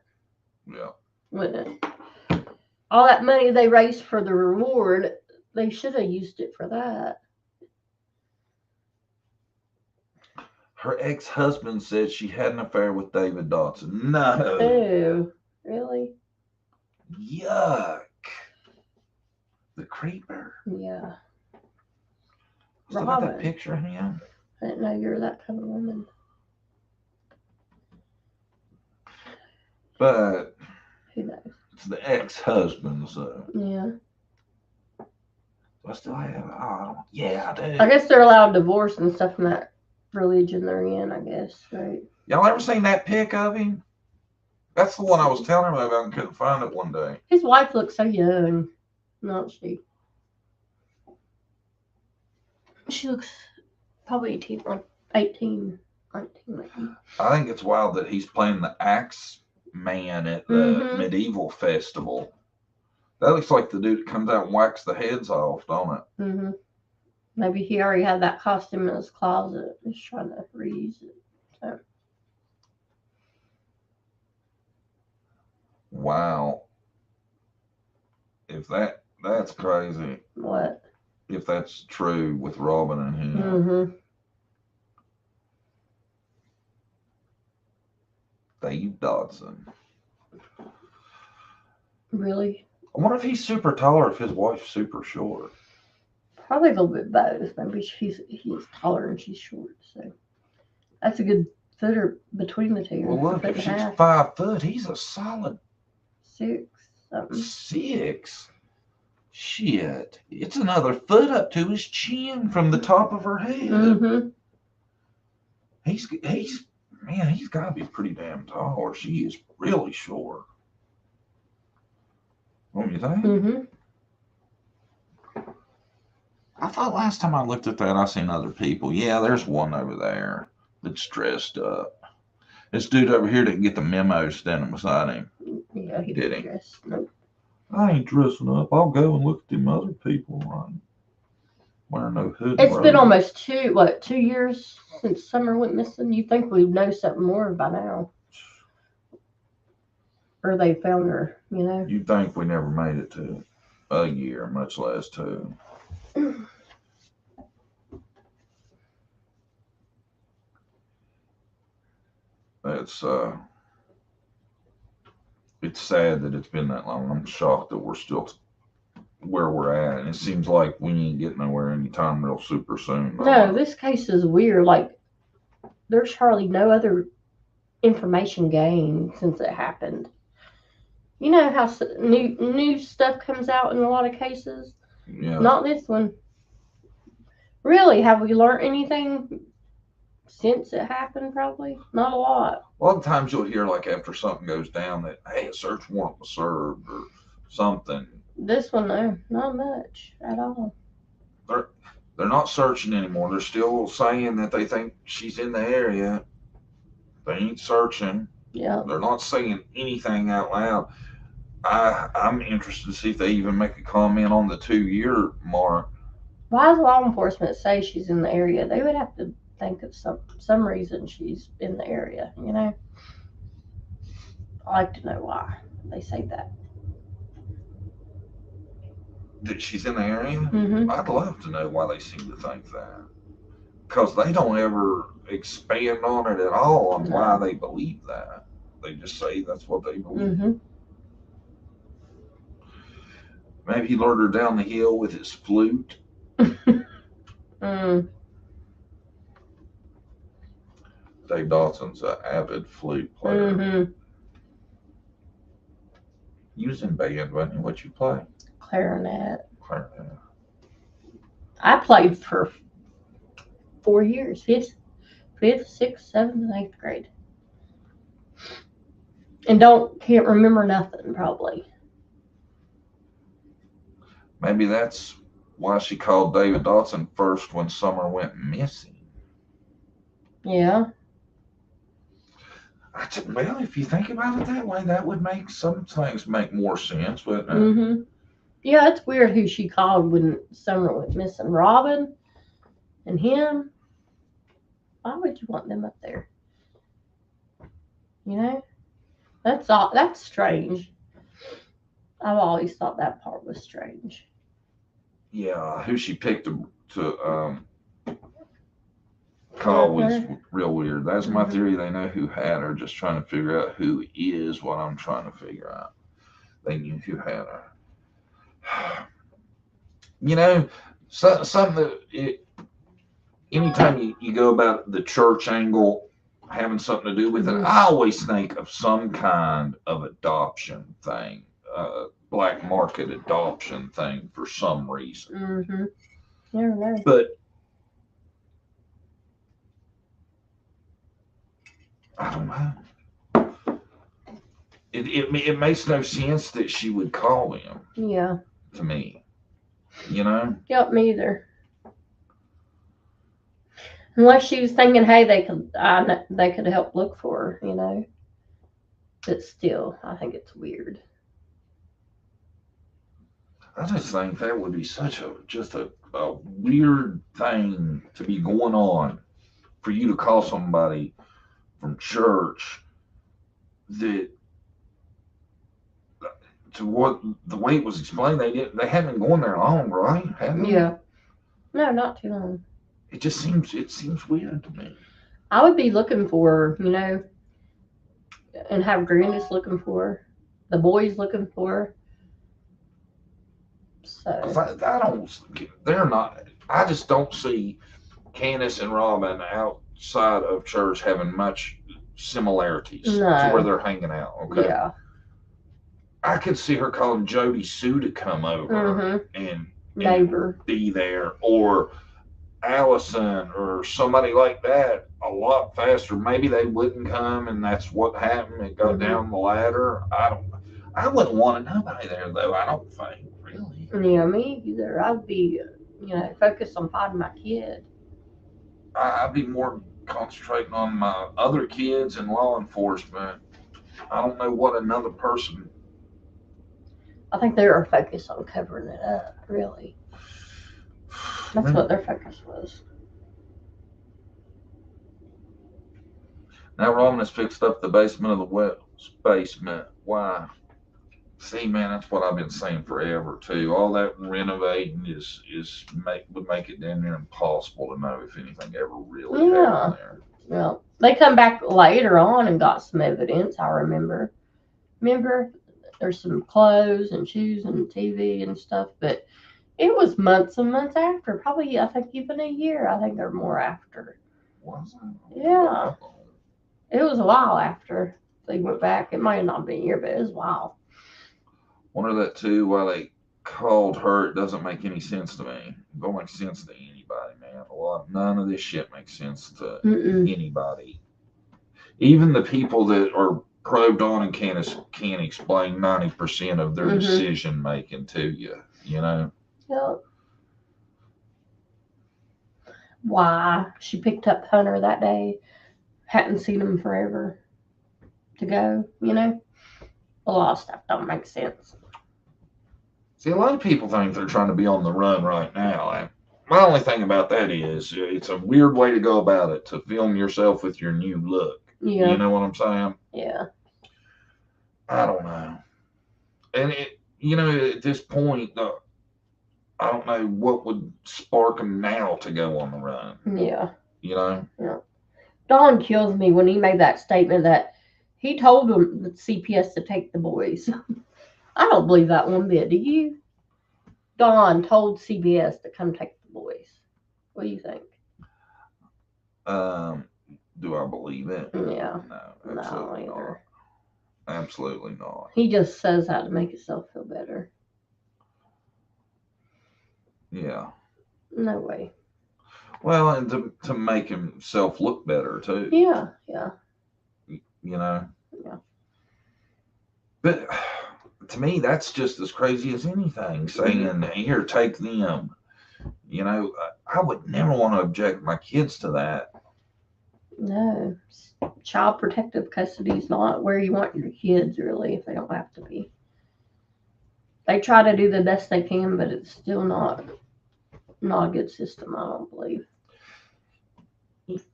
Yeah. Wouldn't it? All that money they raised for the reward, they should have used it for that. Her ex-husband said she had an affair with David Dotson. No. Oh, really? Yuck. The creeper. Yeah. Still got that picture of him? I didn't know you were that kind of woman. But who knows? It's the ex-husband, so. Yeah. Do I still have? Yeah, I do. I guess they're allowed divorce and stuff in that religion they're in, I guess, right? Y'all ever seen that pic of him? That's the one I was telling him about and couldn't find it one day. His wife looks so young, not she? She looks probably 18, 19. I think it's wild that he's playing the axe man at the medieval festival. That looks like the dude that comes out and whacks the heads off, don't it? Mm-hmm. Maybe he already had that costume in his closet. He's trying to reuse it. So. Wow. If that's crazy. What? If that's true with Robin and him. Mm-hmm. Dave Dodson. Really? I wonder if he's super tall or if his wife's super short. Probably a little bit both. Maybe he's taller and she's short. So that's a good footer between the two. Well, look, if she's 5 foot, he's a solid 6 something. 6. Shit, it's another foot up to his chin from the top of her head. Mm-hmm. He's got to be pretty damn tall, or she is really short. What do you think? Mm-hmm. I thought last time I looked at that, I seen other people. Yeah, there's one over there that's dressed up. This dude over here didn't get the memo standing beside him. Yeah, he didn't dress. Nope. I ain't dressing up. I'll go and look at them other people. Right? Wearing no hood. It's been almost 2 years since Summer went missing. You think we'd know something more by now. Or they found her, you know? You'd think we never made it to a year, much less 2. It's sad that it's been that long. I'm shocked that we're still where we're at, and it seems like we ain't getting nowhere anytime real super soon. No, this case is weird. Like, there's hardly no other information gained since it happened. You know how new stuff comes out in a lot of cases? Yeah. Not this one. Really, have we learned anything since it happened? Probably not a lot. A lot of times you'll hear like after something goes down that, hey, a search warrant was served or something. This one, though, not much at all. They're not searching anymore. They're still saying that they think she's in the area. They ain't searching. Yeah. They're not saying anything out loud. I'm interested to see if they even make a comment on the 2-year mark. Why does law enforcement say she's in the area? They would have to think of some reason she's in the area, you know? I like to know why they say that. That she's in the area? Mm-hmm. I'd love to know why they seem to think that. Because they don't ever expand on it at all on why they believe that. They just say that's what they believe. Mm-hmm. Maybe he lured her down the hill with his flute. Mm. Dave Dawson's an avid flute player. Mm-hmm. You was in band, wasn't you? What you play? Clarinet. Clarinet. I played for 4 years. Fifth, 6th, 7th, and 8th grade. And can't remember nothing, probably. Maybe that's why she called David Dawson first when Summer went missing. Yeah. Well, if you think about it that way, that would make some things make more sense, wouldn't it? Mm-hmm. Yeah, it's weird who she called when Summer went missing. Robin and him. Why would you want them up there? You know? That's strange. I've always thought that part was strange. Yeah, who she picked to call was real weird. That's my theory. They know who had her, just trying to figure out who is what I'm trying to figure out. They knew who had her. You know, something that anytime you go about the church angle having something to do with it, I always think of some kind of adoption thing, black market adoption thing for some reason. Mm-hmm. Never know. But I don't know. It makes no sense that she would call him. Yeah. To me, you know. Yep, me either. Unless she was thinking, hey, they could help look for her, you know. But still, I think it's weird. I just think that would be such a weird thing to be going on for you to call somebody from church that to what the way it was explained they hadn't been going there long, right? Yeah. No, not too long. It seems weird to me. I would be looking for her, you know, and have Grandis looking for her, the boys looking for her. So They're not. I just don't see Candace and Robin outside of church having much similarities to where they're hanging out. Okay. Yeah. I could see her calling Jody Sue to come over and be there, or Allison or somebody like that a lot faster. Maybe they wouldn't come, and that's what happened. It got down the ladder. I wouldn't want nobody there though. I don't think really. Yeah, me either. I'd be, you know, focused on finding my kid. I'd be more concentrating on my other kids and law enforcement. I don't know what another person. I think they were focused on covering it up, really. That's what their focus was. Now Roman has fixed up the basement of the Wells basement. Why? See, man, that's what I've been saying forever too. All that renovating would make it damn near impossible to know if anything ever really happened there. Well, they come back later on and got some evidence. I remember. There's some clothes and shoes and TV and stuff, but it was months and months after. Probably, I think, even a year. I think or more after. Was it? Yeah. It was a while after they went back. It might not be a year, but it was a while. Wonder that too. Why they called her? It doesn't make any sense to me. It don't make sense to anybody, man. None of this shit makes sense to Mm-mm. anybody. Even the people that are probed on and can't explain 90% of their decision making to you. You know. Yep. Why she picked up Hunter that day, hadn't seen him forever to go, you know? A lot of stuff don't make sense. See, a lot of people think they're trying to be on the run right now. And my only thing about that is it's a weird way to go about it to film yourself with your new look. Yeah. You know what I'm saying? Yeah. I don't know. And at this point, I don't know what would spark them now to go on the run. Yeah. You know? Yeah. Don kills me when he made that statement that he told them the CPS to take the boys. I don't believe that one bit. Do you? Don told CPS to come take the boys. What do you think? Do I believe it? Yeah. No, absolutely No, not. Absolutely not. He just says that to make himself feel better. Yeah. No way. Well, and to make himself look better too. Yeah. Yeah. You know. Yeah. But to me, that's just as crazy as anything. Saying, "Here, take them." You know, I would never want to object my kids to that. No. Child protective custody is not where you want your kids, really, if they don't have to be. They try to do the best they can, but it's still not a good system, I don't believe.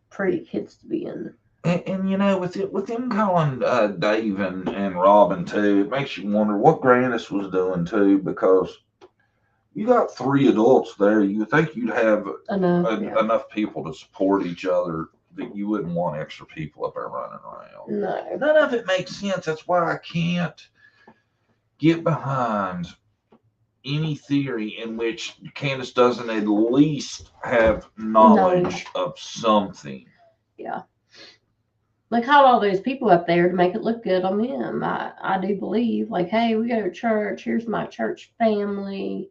For kids to be in. And with them calling Dave and Robin too, it makes you wonder what Grandis was doing too, because you got 3 adults there. You would think you'd have enough people to support each other that you wouldn't want extra people up there running around. No. None of it makes sense. That's why I can't get behind any theory in which Candace doesn't at least have knowledge of something. Yeah. They called all those people up there to make it look good on them. I do believe, like, hey, we go to church. Here's my church family.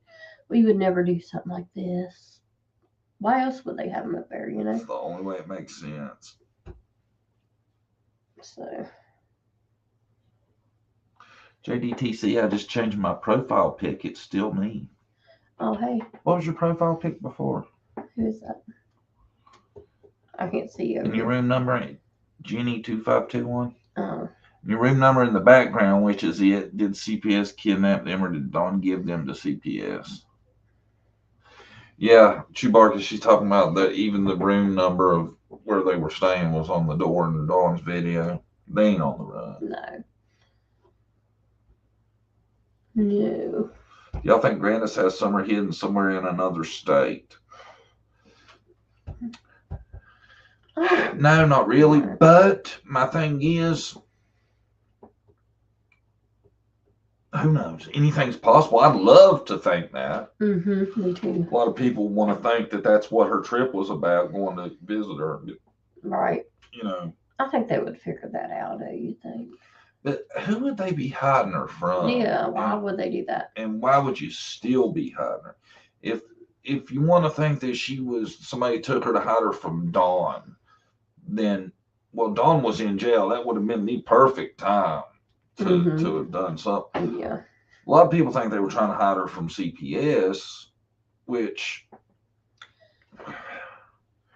We would never do something like this. Why else would they have them up there, you know? It's the only way it makes sense. So. JDTC, I just changed my profile pic. It's still me. Oh, hey. What was your profile pic before? Who is that? I can't see you. And your room number, Jenny2521? Oh. Your room number in the background, which is it. Did CPS kidnap them or did Dawn give them to CPS? Yeah, Chewbacca, she's talking about that even the room number of where they were staying was on the door in Dawn's video. They ain't on the run. No. Y'all think Grandis has summer hidden somewhere in another state? No, not really. But my thing is, who knows? Anything's possible. I'd love to think that. Me too. A lot of people want to think that that's what her trip was about, going to visit her. Right. You know. I think they would figure that out, do you think? But who would they be hiding her from? Yeah, why would they do that? And why would you still be hiding her? If you want to think that somebody took her to hide her from Dawn, then, well, Dawn was in jail. That would have been the perfect time to have done something. Yeah. A lot of people think they were trying to hide her from CPS, which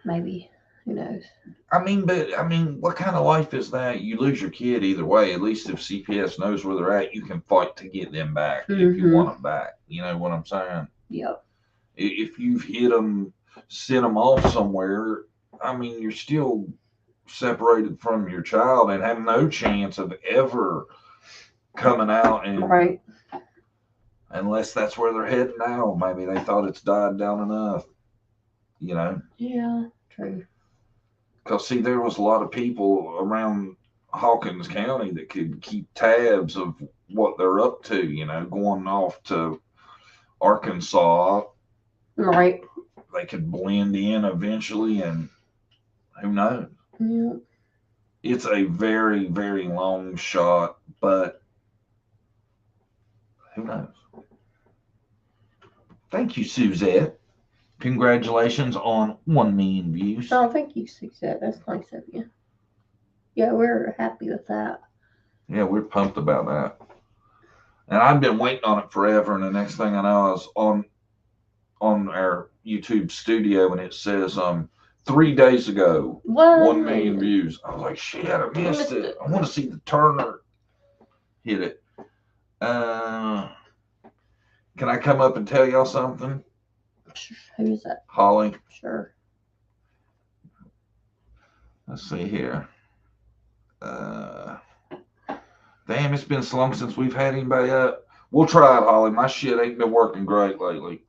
maybe. Who knows? I mean, what kind of life is that? You lose your kid either way. At least if CPS knows where they're at, you can fight to get them back if you want them back. You know what I'm saying? Yep. If you've hit them, sent them off somewhere, I mean, you're still separated from your child and have no chance of ever coming out. And right. Unless that's where they're heading now. Maybe they thought it's died down enough. You know? Yeah, true. Because, see, there was a lot of people around Hawkins County that could keep tabs of what they're up to, you know, going off to Arkansas. Right. They could blend in eventually, and who knows? Yeah. It's a very, very long shot, but Who knows? Thank you, Suzette. Congratulations on 1 million views. Oh, thank you, Suzette. That's nice of you. Yeah, we're happy with that. Yeah, we're pumped about that. And I've been waiting on it forever. And the next thing I know, I was on our YouTube studio, and it says 3 days ago, 1 million views. I was like, shit, I missed it. I want to see the Turner hit it. Can I come up and tell y'all something? Who's that? Holly. Sure. Let's see here. Damn, it's been so long since we've had anybody up. We'll try it, Holly. My shit ain't been working great lately.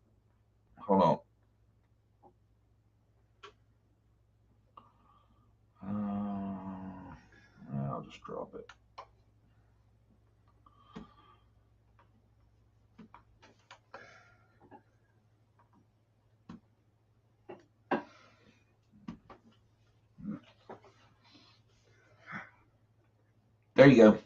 Hold on. I'll just drop it. There you go.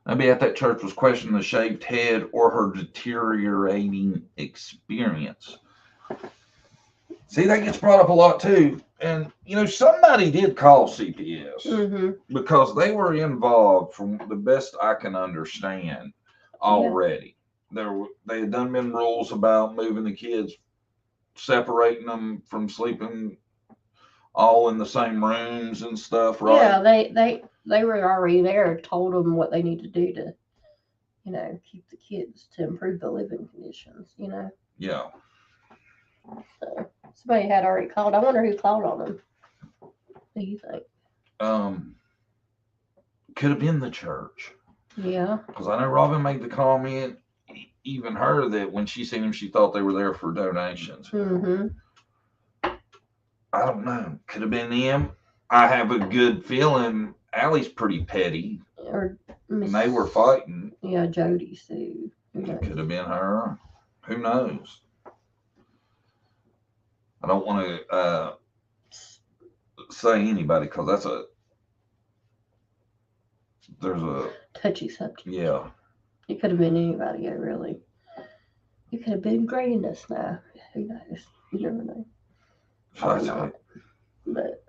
Maybe at that church was questioning the shaved head or her deteriorating experience. See, that gets brought up a lot too. And, somebody did call CPS because they were involved, from the best I can understand, already. Yeah. They had done been rules about moving the kids, separating them from sleeping all in the same rooms and stuff, right? Yeah, they were already there, told them what they need to do to, keep the kids, to improve the living conditions, Yeah. So somebody had already called. I wonder who called on them. What do you think? Could have been the church. Yeah. Because I know Robin made the comment, even her, that when she seen them, she thought they were there for donations. I don't know. Could have been them. I have a good feeling Allie's pretty petty. And they were fighting. Yeah, Jody Sue. It could have been her. Who knows? I don't want to say anybody, because there's a touchy subject. Yeah. It could have been anybody, really. You could have been graying us now. Who knows? You never know. But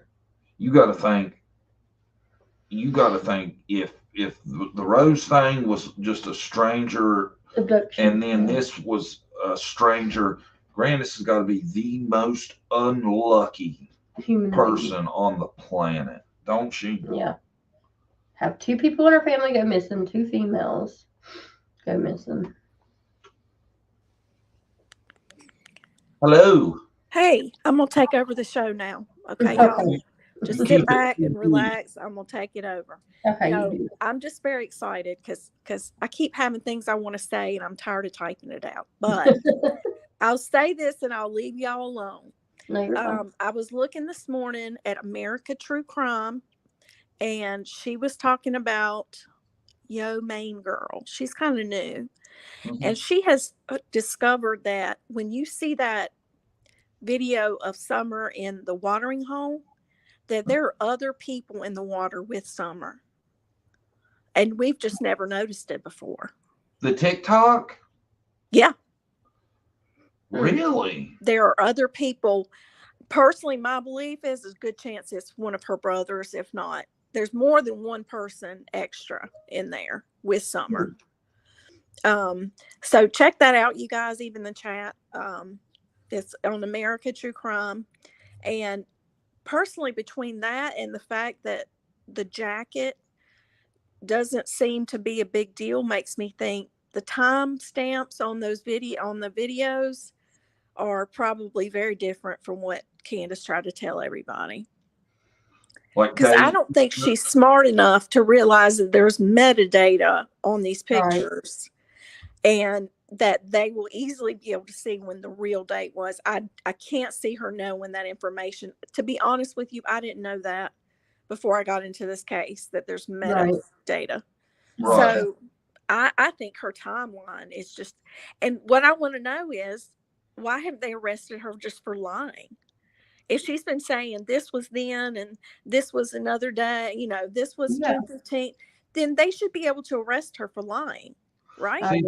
you got to think if the Rose thing was just a stranger abduction, and then this was a stranger, Grandis has got to be the most unlucky human person being on the planet, don't she? Yeah. Have 2 people in her family go missing, 2 females go missing. Hello. Hey, I'm going to take over the show now. Okay, y'all. Just sit back and relax. I'm going to take it over. Okay. I'm just very excited because I keep having things I want to say and I'm tired of typing it out. But I'll say this and I'll leave y'all alone. No, I was looking this morning at America True Crime, and she was talking about Maine Girl. She's kind of new. And she has discovered that when you see that video of Summer in the watering hole, that there are other people in the water with Summer. And we've just never noticed it before. The TikTok? Yeah. Really? There are other people. Personally, my belief is there's a good chance it's one of her brothers. If not, there's more than one person extra in there with Summer. So check that out, you guys, even the chat. It's on America True Crime. And personally, between that and the fact that the jacket doesn't seem to be a big deal, makes me think the time stamps on the videos are probably very different from what Candace tried to tell everybody. Because I don't think she's smart enough to realize that there's metadata on these pictures. Right. And that they will easily be able to see when the real date was. I can't see her knowing that information. To be honest with you, I didn't know that before I got into this case, that there's metadata. Right. So I think her timeline is just, and what I want to know is, why haven't they arrested her just for lying? If she's been saying this was then and this was another day, this was June 15th, then they should be able to arrest her for lying. Right. See,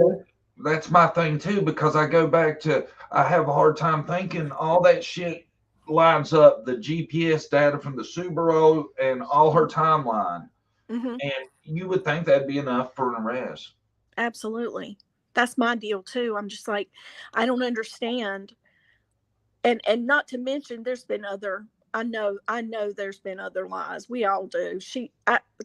that's my thing too, because I go back to, I have a hard time thinking all that shit lines up, the GPS data from the Subaru and all her timeline. Mm-hmm. And you would think that'd be enough for an arrest. Absolutely. That's my deal too. I'm just like, I don't understand. And not to mention there's been other, I know there's been other lies. We all do.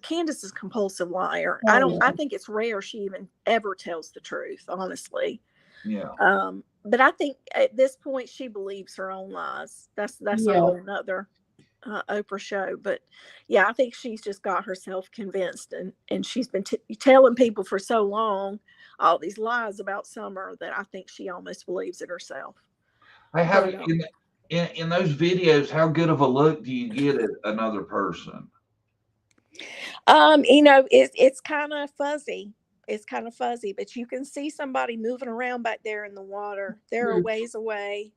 Candace is a compulsive liar. I think it's rare she even ever tells the truth, honestly. Yeah. But I think at this point she believes her own lies. That's a whole nother Oprah show. But yeah, I think she's just got herself convinced, and she's been telling people for so long all these lies about Summer that I think she almost believes it herself. I have in those videos, how good of a look do you get at another person? It's kind of fuzzy. It's kind of fuzzy, but you can see somebody moving around back there in the water. They're a ways away.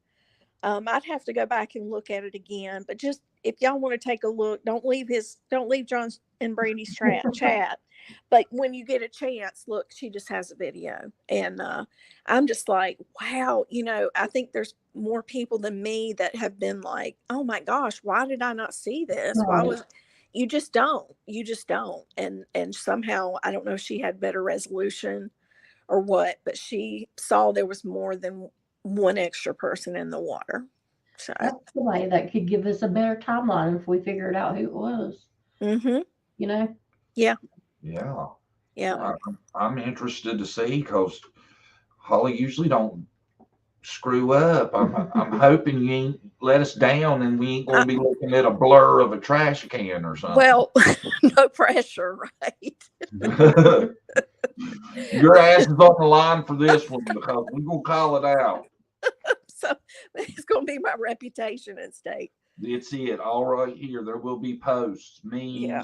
I'd have to go back and look at it again, but just if y'all want to take a look, don't leave John and Brandie's chat. But when you get a chance, look, she just has a video, and I'm just like, wow, I think there's more people than me that have been like, oh my gosh, why did I not see this? Why was you just don't, and somehow I don't know if she had better resolution or what, but she saw there was more than one extra person in the water. So that's somebody that could give us a better timeline if we figured out who it was. Mm-hmm. Yeah. Yeah. I'm interested to see, because Holly usually don't screw up. I'm hoping you ain't let us down and we ain't going to be looking at a blur of a trash can or something. Well, no pressure, right? Your ass is on the line for this one, because we're going to call it out. So it's going to be my reputation at stake. It's it. All right here. There will be posts, memes. Yeah.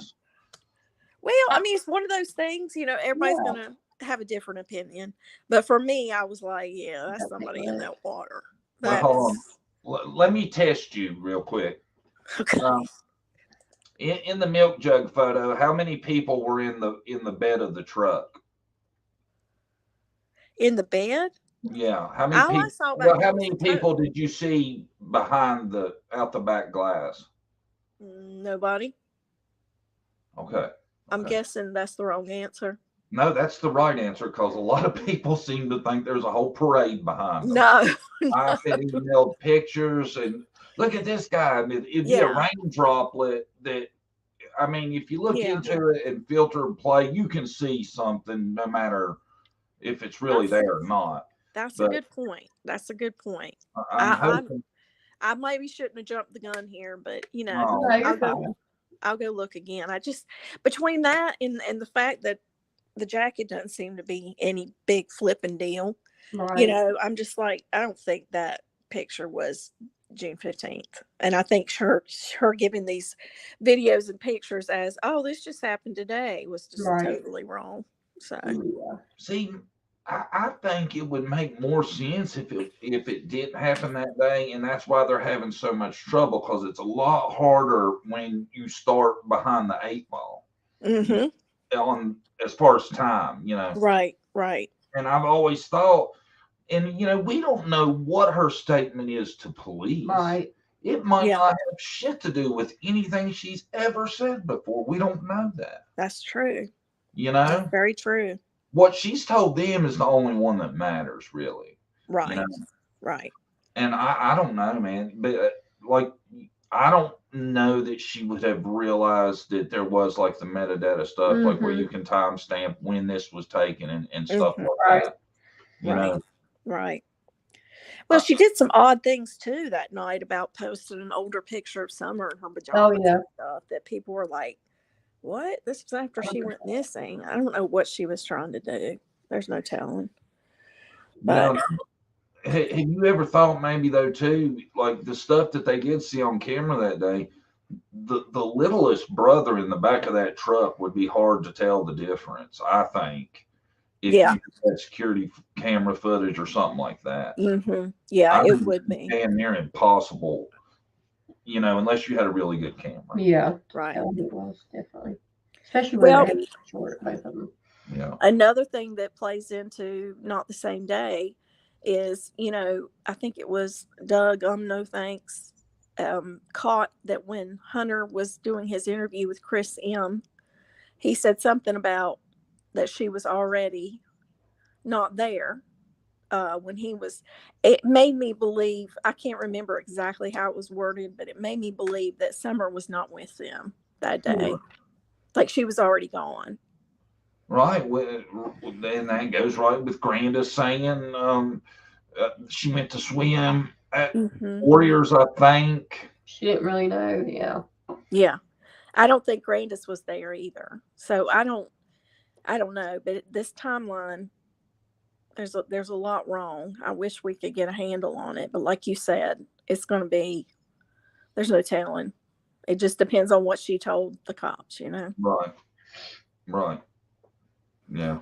Well, I mean, it's one of those things, everybody's going to have a different opinion. But for me, I was like, yeah, that's somebody in that water. Well, hold on. Let me test you real quick. Okay. In the milk jug photo, how many people were in the bed of the truck? In the bed? Yeah. How many people? How many people did you see behind out the back glass? Nobody. Okay. I'm guessing that's the wrong answer. No, that's the right answer, because a lot of people seem to think there's a whole parade behind them. No. I said emailed pictures, and look at this guy. It'd be a rain droplet that, I mean, if you look into it and filter and play, you can see something no matter if it's really there or not. That's a good point. That's a good point. I maybe shouldn't have jumped the gun here, but I'll go look again. I just, between that and the fact that the jacket doesn't seem to be any big flipping deal, I'm just like, I don't think that picture was June 15th. And I think her giving these videos and pictures as, oh, this just happened today, was just totally wrong. So see, I think it would make more sense if it didn't happen that day, and that's why they're having so much trouble, because it's a lot harder when you start behind the 8 ball. Mm-hmm. On as far as time, Right. And I've always thought, and we don't know what her statement is to police. Right. It might not have shit to do with anything she's ever said before. We don't know that. That's true. That's very true. What she's told them is the only one that matters, really. Right. Right. And I don't know, man. But I don't know that she would have realized that there was like the metadata stuff, like where you can timestamp when this was taken and stuff like that. You know? Right. Well, she did some odd things too that night about posting an older picture of Summer in her pajamas and stuff that people were like, what? This was after she went missing. I don't know what she was trying to do. There's no telling. But have you ever thought maybe though too, like the stuff that they did see on camera that day, the littlest brother in the back of that truck would be hard to tell the difference, I think, if you had security camera footage or something like that. Mm-hmm. Yeah, it would be damn near impossible, unless you had a really good camera. Yeah, right. It was definitely, especially when they were short, both of them. Yeah. Another thing that plays into not the same day is, I think it was Doug, no thanks, caught that when Hunter was doing his interview with Chris M., he said something about that she was already not there when he was. It made me believe, I can't remember exactly how it was worded, but it made me believe that Summer was not with them that day. Sure. Like she was already gone. Right. Well, then that goes right with Granda saying she went to swim at Warriors, I think. She didn't really know. Yeah. Yeah. I don't think Grandis was there either. So I don't know. But this timeline, there's a lot wrong. I wish we could get a handle on it. But like you said, it's going to be, there's no telling. It just depends on what she told the cops, Right. Right. Yeah.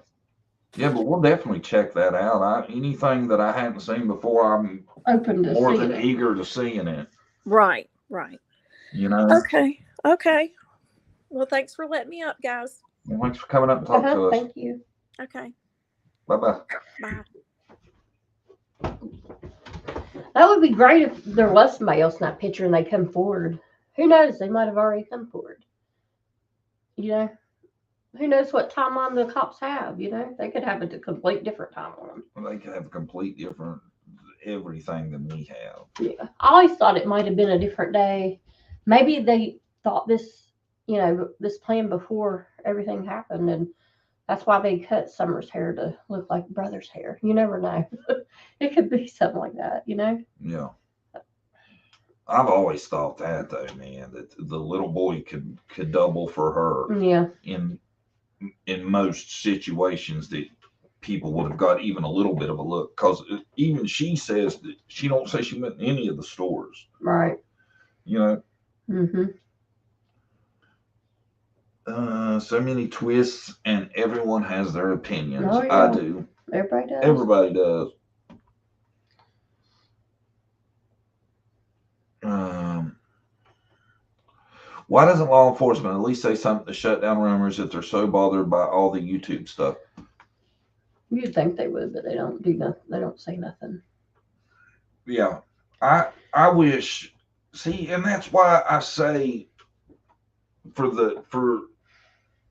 Yeah, but we'll definitely check that out. Anything that I hadn't seen before, I'm open to more seeing than it. eager to seeing it. Right. Okay. Well, thanks for letting me up, guys. Well, thanks for coming up and talking to us. Thank you. Okay. Bye-bye. Bye. That would be great if there was somebody else in that picture and they come forward. Who knows? They might have already come forward. Who knows what timeline the cops have? They could have a complete different timeline. Well, they could have a complete different everything than we have. Yeah, I always thought it might have been a different day. Maybe they thought this plan before everything happened, and that's why they cut Summer's hair to look like brother's hair. You never know. It could be something like that, Yeah. I've always thought that though, man, that the little boy could double for her. Yeah. In most situations that people would have got even a little bit of a look, because even she says that she don't say she went in any of the stores. Right. Mm-hmm. So many twists, and everyone has their opinions. Oh, yeah. I do. Everybody does. Everybody does. Why doesn't law enforcement at least say something to shut down rumors if they're so bothered by all the YouTube stuff? You'd think they would, but they don't do nothing. They don't say nothing. Yeah, I wish. See, and that's why I say for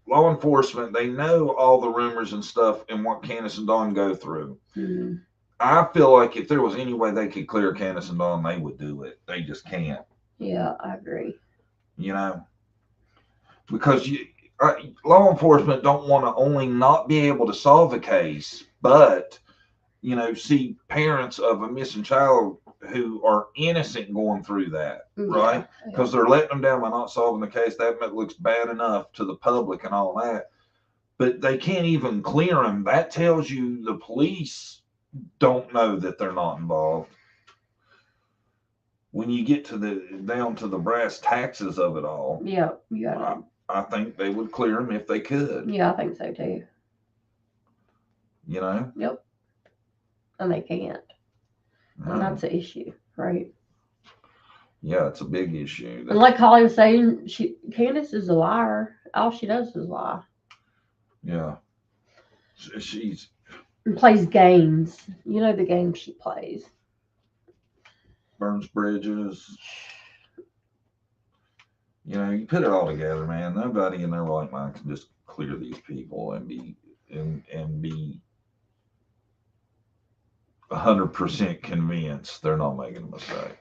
law enforcement, they know all the rumors and stuff and what Candace and Dawn go through. Mm-hmm. I feel like if there was any way they could clear Candace and Dawn, they would do it. They just can't. Yeah, I agree. Because law enforcement don't want to only not be able to solve a case, but see parents of a missing child who are innocent going through that, right? Because they're letting them down by not solving the case. That looks bad enough to the public and all that, but they can't even clear them. That tells you the police don't know that they're not involved. When you get down to the brass taxes of it all, yeah, I think they would clear them if they could. Yeah, I think so too. Yep. And they can't. And that's the issue, right? Yeah, it's a big issue. And like Holly was saying, Candace is a liar. All she does is lie. Yeah. She's plays games. The game she plays. Burns bridges. You put it all together, man. Nobody in their right mind can just clear these people and be 100% convinced they're not making a mistake.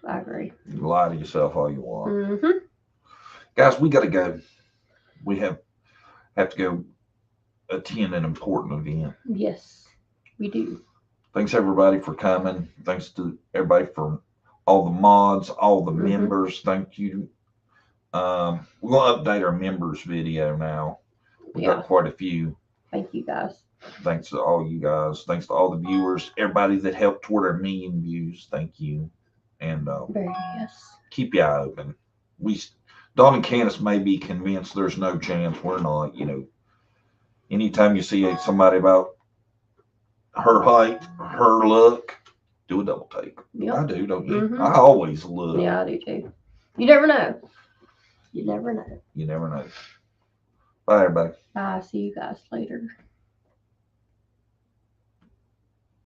I agree. You lie to yourself all you want. Mm-hmm. Guys, we got to go. We have to go attend an important event. Yes, we do. Thanks everybody for coming. Thanks to everybody for all the mods, all the members. Thank you. We're going to update our members video now. We got quite a few. Thank you guys. Thanks to all you guys. Thanks to all the viewers. Everybody that helped toward our 1 million views. Thank you. And keep your eye open. Dawn and Candace may be convinced there's no chance. We're not. Anytime you see somebody about her height, her look, do a double take. Yep. I do, don't you? I always look. Yeah, I do too. You never know. You never know. You never know. Bye, everybody. Bye. See you guys later.